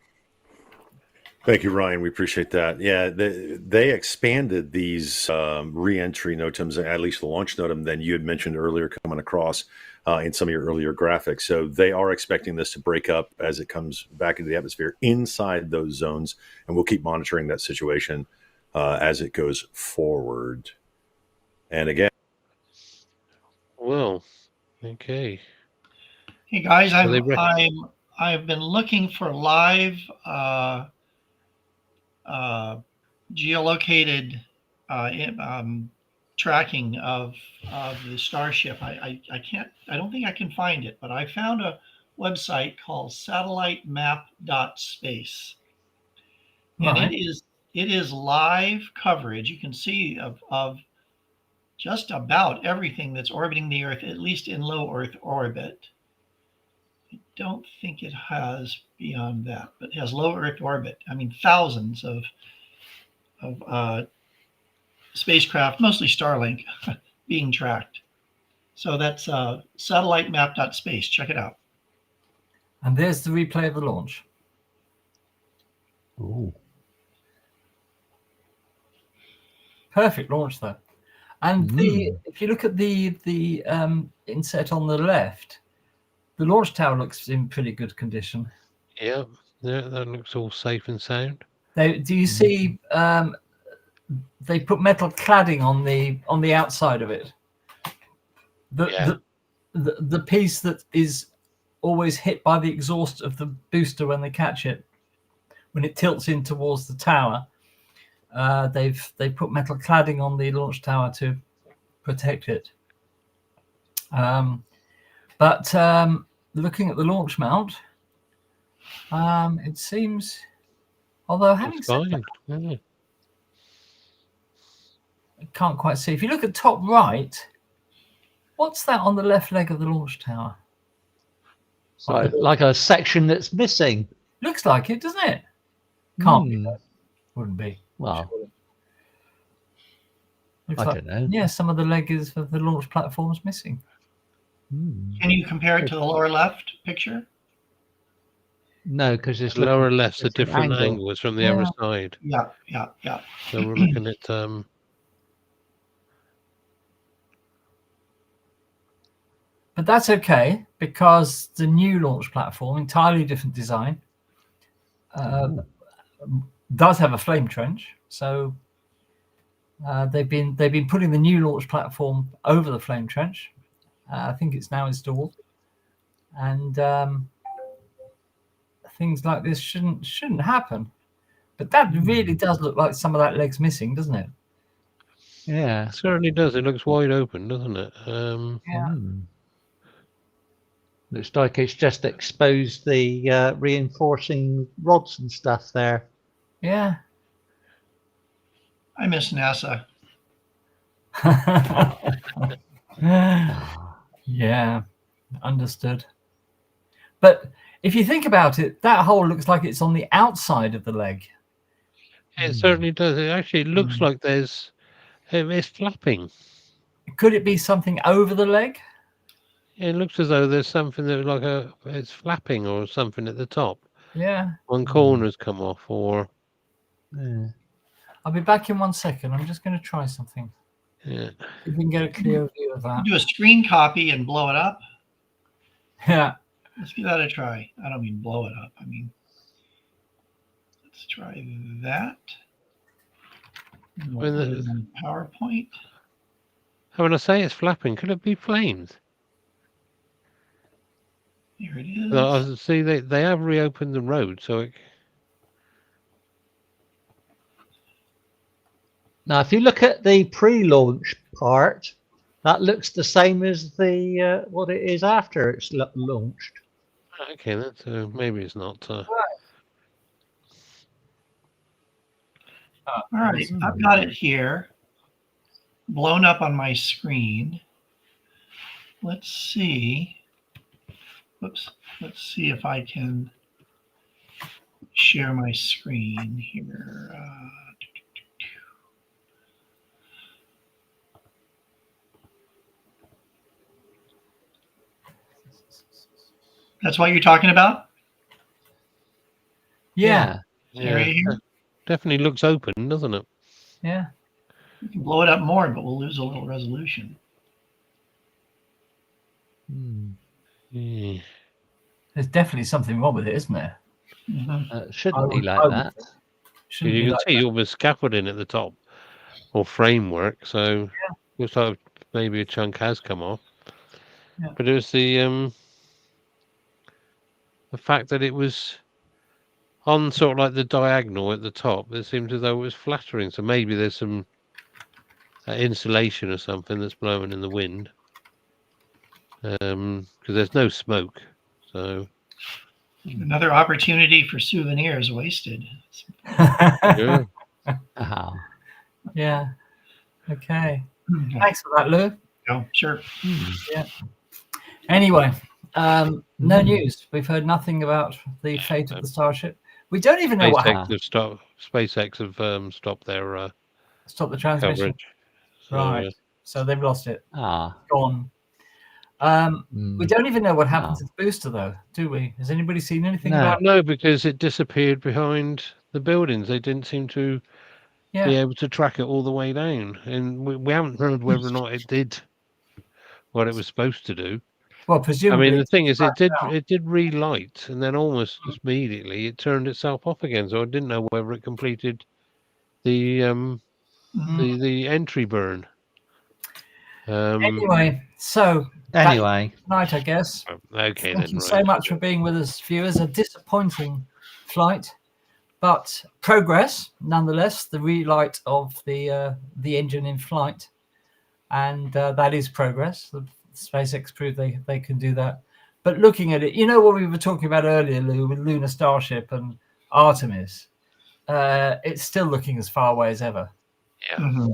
[SPEAKER 7] Thank you, Ryan. We appreciate that. Yeah, they expanded these re-entry NOTAMs, at least the launch NOTAM, than you had mentioned earlier coming across in some of your earlier graphics. So they are expecting this to break up as it comes back into the atmosphere inside those zones, and we'll keep monitoring that situation as it goes forward. And again,
[SPEAKER 2] Well, okay.
[SPEAKER 3] Hey guys,
[SPEAKER 2] So they
[SPEAKER 3] I've been looking for live geolocated tracking of the Starship. I don't think I can find it, but I found a website called satellitemap.space, and it is live coverage. You can see of just about everything that's orbiting the Earth, at least in low Earth orbit. I don't think it has beyond that, but it has low Earth orbit. I mean, thousands of spacecraft, mostly Starlink, being tracked. So that's satellitemap.space. Check it out.
[SPEAKER 1] And there's the replay of the launch.
[SPEAKER 4] Ooh.
[SPEAKER 1] Perfect launch though. And if you look at the inset on the left, the launch tower looks in pretty good condition.
[SPEAKER 2] Yeah, that looks all safe and sound.
[SPEAKER 1] Do you see they put metal cladding on the outside of it? The piece that is always hit by the exhaust of the booster when they catch it, when it tilts in towards the tower. They put metal cladding on the launch tower to protect it. But looking at the launch mount, it seems, although having said that, I can't quite see. If you look at top right, what's that on the left leg of the launch tower?
[SPEAKER 4] Like a section that's missing.
[SPEAKER 1] Looks like it, doesn't it? Can't be. Wouldn't be.
[SPEAKER 4] Well,
[SPEAKER 1] looks
[SPEAKER 4] I
[SPEAKER 1] like,
[SPEAKER 4] don't know.
[SPEAKER 1] Yeah, some of the leg is of the launch platform's missing.
[SPEAKER 3] Can you compare it to the lower left picture?
[SPEAKER 4] No, because it's
[SPEAKER 2] lower left's a different angle. It's from the other side.
[SPEAKER 3] Yeah.
[SPEAKER 2] So we're looking at
[SPEAKER 1] But that's okay because the new launch platform, entirely different design, does have a flame trench. So they've been putting the new launch platform over the flame trench. I think it's now installed, and things like this shouldn't happen. But that really does look like some of that leg's missing, doesn't it?
[SPEAKER 4] Yeah,
[SPEAKER 2] it certainly does. It looks wide open, doesn't it?
[SPEAKER 1] Yeah.
[SPEAKER 4] Looks like it's just exposed the reinforcing rods and stuff there.
[SPEAKER 1] Yeah.
[SPEAKER 3] I miss NASA.
[SPEAKER 1] Yeah, understood. But if you think about it, that hole looks like it's on the outside of the leg.
[SPEAKER 2] It certainly does. It actually looks like there's it's flapping.
[SPEAKER 1] Could it be something over the leg?
[SPEAKER 2] It looks as though there's something that it's flapping or something at the top.
[SPEAKER 1] Yeah.
[SPEAKER 2] One corner's come off, or
[SPEAKER 1] I'll be back in 1 second. I'm just going to try something.
[SPEAKER 2] yeah.
[SPEAKER 1] If we can get a clear view of that.
[SPEAKER 3] Do a screen copy and blow it up.
[SPEAKER 1] Yeah.
[SPEAKER 3] Let's give that a try. I don't mean blow it up. I mean, let's try that. And we'll put it in PowerPoint.
[SPEAKER 2] When I say it's flapping, could it be flames?
[SPEAKER 3] Here it is.
[SPEAKER 2] I see they have reopened the road, so it.
[SPEAKER 4] Now, if you look at the pre-launch part, that looks the same as the what it is after it's launched.
[SPEAKER 2] Okay, that's maybe it's not.
[SPEAKER 3] All right, I've got it here, blown up on my screen. Let's see. Whoops. Let's see if I can share my screen here. That's what you're talking about?
[SPEAKER 1] Yeah.
[SPEAKER 3] Right here?
[SPEAKER 2] Definitely looks open, doesn't it?
[SPEAKER 1] Yeah.
[SPEAKER 3] We can blow it up more, but we'll lose a little resolution.
[SPEAKER 2] Yeah.
[SPEAKER 1] There's definitely something wrong with it, isn't there?
[SPEAKER 3] Mm-hmm.
[SPEAKER 4] Shouldn't be like that.
[SPEAKER 2] You can see all the scaffolding at the top, or framework. So looks like maybe a chunk has come off.
[SPEAKER 1] Yeah.
[SPEAKER 2] But it was the fact that it was on sort of like the diagonal at the top. It seemed as though it was flattering. So maybe there's some insulation or something that's blowing in the wind. Because there's no smoke. So
[SPEAKER 3] Another opportunity for souvenirs wasted.
[SPEAKER 2] yeah.
[SPEAKER 1] Yeah. Okay. Thanks for that, Lou.
[SPEAKER 3] Oh, sure.
[SPEAKER 1] Yeah. Anyway, no news. We've heard nothing about the fate of the Starship. We don't even know what happened.
[SPEAKER 2] SpaceX have stopped their
[SPEAKER 1] Stop the transmission.
[SPEAKER 2] coverage. So,
[SPEAKER 1] Right. So they've lost it. Gone.
[SPEAKER 4] Mm.
[SPEAKER 1] We don't even know what happened to the booster, though, do we? Has anybody seen anything
[SPEAKER 4] No.
[SPEAKER 1] about it?
[SPEAKER 2] No, because it disappeared behind the buildings. They didn't seem to be able to track it all the way down. And we haven't heard whether or not it did what it was supposed to do.
[SPEAKER 1] Well, presumably.
[SPEAKER 2] I mean, the thing is, it did relight, and then almost immediately it turned itself off again. So I didn't know whether it completed the entry burn.
[SPEAKER 1] Anyway, so
[SPEAKER 4] anyway,
[SPEAKER 1] tonight, I guess.
[SPEAKER 2] Okay,
[SPEAKER 1] Thank you so much for being with us, viewers. A disappointing flight, but progress nonetheless. The relight of the engine in flight, and that is progress. The SpaceX proved they can do that. But looking at it, you know what we were talking about earlier, Lou, with Lunar Starship and Artemis. It's still looking as far away as ever.
[SPEAKER 2] Yeah.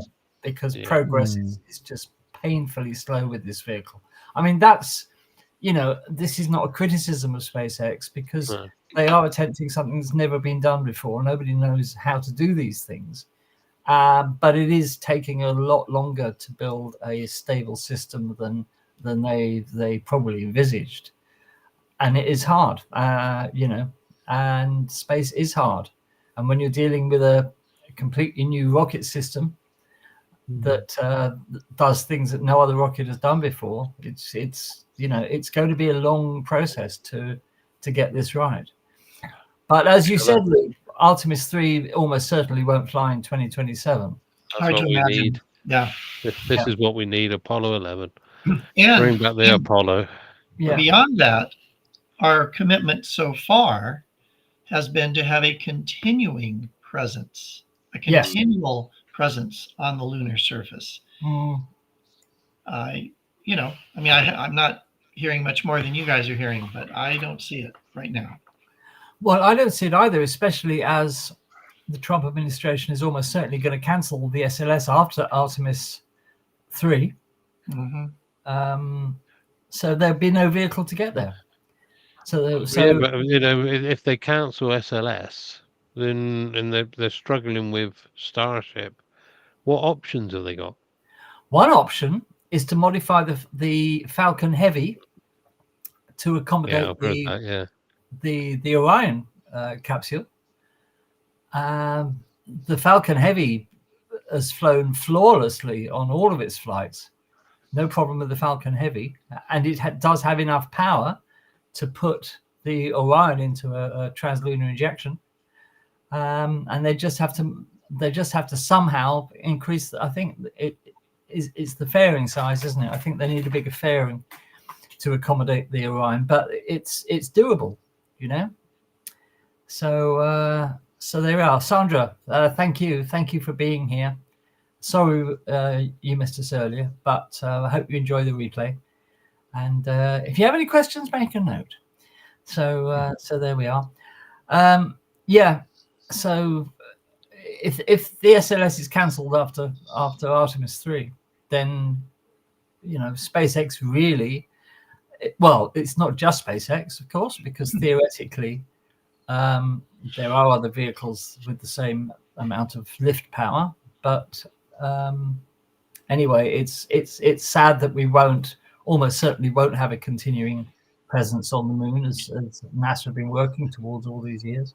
[SPEAKER 1] Because progress is just painfully slow with this vehicle. I mean, that's, this is not a criticism of SpaceX, because they are attempting something that's never been done before. Nobody knows how to do these things. But it is taking a lot longer to build a stable system than they probably envisaged. And it is hard, and space is hard. And when you're dealing with a completely new rocket system that does things that no other rocket has done before, it's going to be a long process to get this right. But as you said, Luke, Artemis 3 almost certainly won't fly in 2027.
[SPEAKER 2] That's what we need.
[SPEAKER 3] Yeah.
[SPEAKER 2] This is what we need, Apollo 11.
[SPEAKER 3] And
[SPEAKER 2] bring back the Apollo.
[SPEAKER 3] Beyond that, our commitment so far has been to have a continuing presence, a continual presence on the lunar surface. I'm not hearing much more than you guys are hearing, but I don't see it right now.
[SPEAKER 1] Well, I don't see it either, especially as the Trump administration is almost certainly going to cancel the SLS after Artemis 3.
[SPEAKER 3] Mm-hmm.
[SPEAKER 1] So there'd be no vehicle to get there. So
[SPEAKER 2] yeah, but if they cancel SLS, then and they're struggling with Starship, what options have they got?
[SPEAKER 1] one option is to modify the Falcon Heavy to accommodate the Orion capsule. The Falcon Heavy has flown flawlessly on all of its flights. No problem with the Falcon Heavy, and it does have enough power to put the Orion into a translunar injection. And they just have to somehow increase. I think it's the fairing size, isn't it? I think they need a bigger fairing to accommodate the Orion, but it's doable, you know. So there we are. Sandra, thank you for being here. Sorry you missed us earlier, but I hope you enjoy the replay. And if you have any questions, make a note. So there we are. Yeah. So if the SLS is cancelled after Artemis 3, then SpaceX really. Well, it's not just SpaceX, of course, because theoretically there are other vehicles with the same amount of lift power. But anyway, it's sad that we almost certainly won't have a continuing presence on the moon as NASA have been working towards all these years.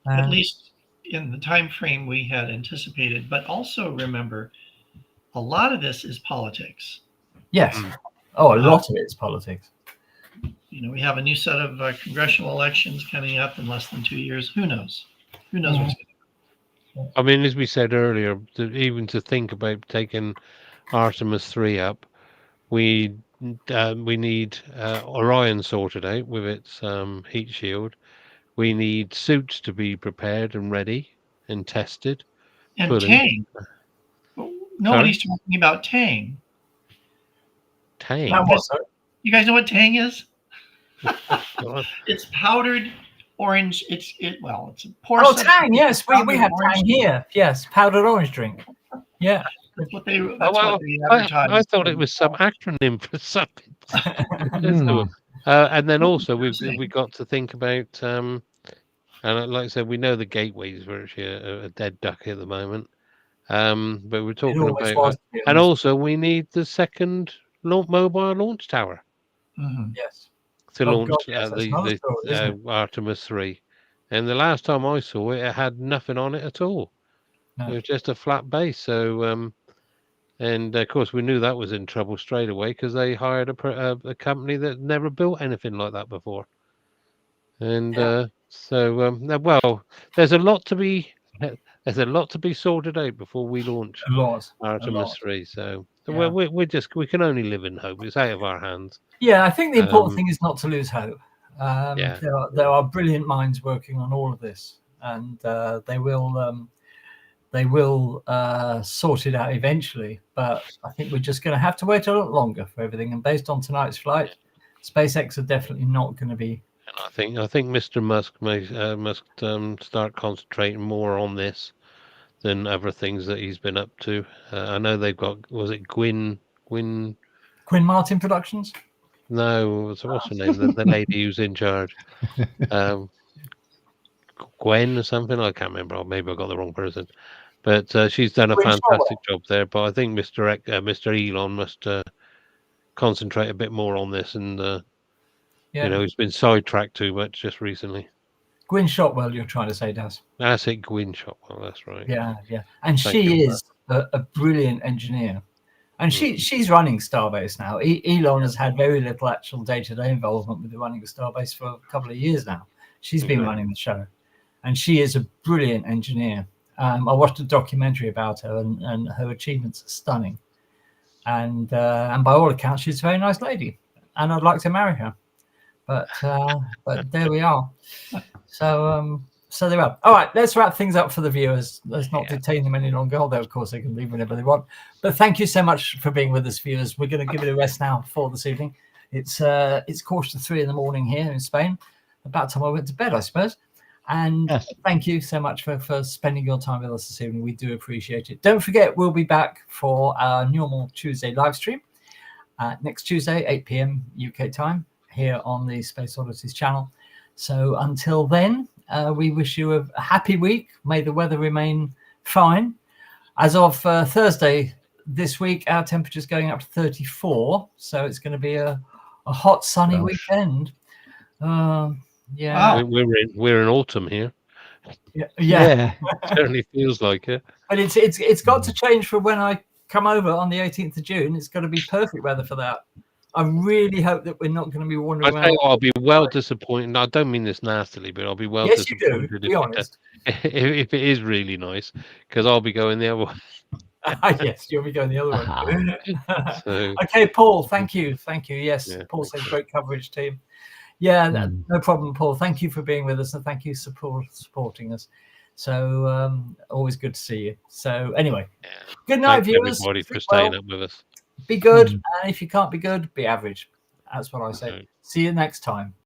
[SPEAKER 3] At least in the time frame we had anticipated. But also remember, a lot of this is politics.
[SPEAKER 1] Yes. Oh, a lot of it's politics.
[SPEAKER 3] We have a new set of congressional elections coming up in less than 2 years. Who knows? Who knows what's going to happen?
[SPEAKER 2] I mean, as we said earlier, even to think about taking Artemis 3 up, we need Orion sorted out with its heat shield. We need suits to be prepared and ready and tested.
[SPEAKER 3] And Tang. Nobody's talking about Tang.
[SPEAKER 2] Tang?
[SPEAKER 3] You guys know what Tang is? It's powdered orange. It's a pour.
[SPEAKER 1] Oh, Tang! Yes, we have Tang here. Yes, powdered orange drink. Yeah.
[SPEAKER 3] That's what they advertise.
[SPEAKER 2] I thought it was some acronym for something. And then also we got to think about, and like I said, we know the gateway's virtually a dead duck at the moment. But we're talking about, and also we need the second mobile launch tower.
[SPEAKER 3] Mm-hmm.
[SPEAKER 1] Yes.
[SPEAKER 2] To launch the Artemis 3. And the last time I saw it, it had nothing on it at all. No. It was just a flat base. So, and of course, we knew that was in trouble straight away because they hired a company that never built anything like that before. And well, there's a lot to be sorted out before we launch Artemis 3. So we can only live in hope. It's out of our hands.
[SPEAKER 1] Yeah, I think the important thing is not to lose hope. There are brilliant minds working on all of this, and they will sort it out eventually. But I think we're just going to have to wait a lot longer for everything. And based on tonight's flight, SpaceX are definitely not going to be.
[SPEAKER 2] And I think Mr. Musk must start concentrating more on this than other things that he's been up to. I know they've got, was it Quinn
[SPEAKER 1] Martin Productions?
[SPEAKER 2] No, what's her name? The lady who's in charge. Gwen or something? I can't remember. Maybe I got the wrong person. But she's done a fantastic job there. But I think Mr. Elon must concentrate a bit more on this. And, he's been sidetracked too much just recently.
[SPEAKER 1] Gwyn Shotwell, you're trying to say, Daz.
[SPEAKER 2] That's it, Gwyn Shotwell. That's right.
[SPEAKER 1] Yeah. And she is a brilliant engineer. And she's running Starbase now. Elon has had very little actual day-to-day involvement with the running of Starbase for a couple of years now. She's been running the show, and she is a brilliant engineer. I watched a documentary about her, and her achievements are stunning. And by all accounts, she's a very nice lady, and I'd like to marry her. But there we are. So they are. All right, let's wrap things up for the viewers. Let's not detain them any longer, although, of course, they can leave whenever they want. But thank you so much for being with us, viewers. We're going to give it a rest now for this evening. It's 2:45 in the morning here in Spain. About time I went to bed, I suppose. And
[SPEAKER 4] Yes.
[SPEAKER 1] thank you so much for spending your time with us this evening. We do appreciate it. Don't forget, we'll be back for our normal Tuesday live stream next Tuesday, 8 p.m. UK time, here on the Space Oddities channel. So until then, we wish you a happy week. May the weather remain fine. As of Thursday this week, our temperature's going up to 34, so it's going to be a hot, sunny weekend. Yeah,
[SPEAKER 2] we're in autumn here.
[SPEAKER 1] yeah.
[SPEAKER 2] It certainly feels like it.
[SPEAKER 1] But it's got to change for when I come over on the 18th of June. It's got to be perfect weather for that. I really hope that we're not going to be wandering around.
[SPEAKER 2] I'll be well disappointed. I don't mean this nastily, but I'll be well
[SPEAKER 1] Yes, you
[SPEAKER 2] disappointed
[SPEAKER 1] do. Be honest.
[SPEAKER 2] if it is really nice, because I'll be going the other way.
[SPEAKER 1] Yes, you'll be going the other way.
[SPEAKER 2] So,
[SPEAKER 1] okay, Paul, thank you. Yes,
[SPEAKER 2] Yeah,
[SPEAKER 1] Paul says great coverage team. Yeah, no problem, Paul. Thank you for being with us, and thank you for supporting us. So always good to see you. So anyway, good night,
[SPEAKER 2] thanks
[SPEAKER 1] viewers.
[SPEAKER 2] everybody for
[SPEAKER 1] Sleep
[SPEAKER 2] staying
[SPEAKER 1] well.
[SPEAKER 2] up with us.
[SPEAKER 1] Be good, and if you can't be good, be average. That's what I say.
[SPEAKER 2] Okay.
[SPEAKER 1] See you next time.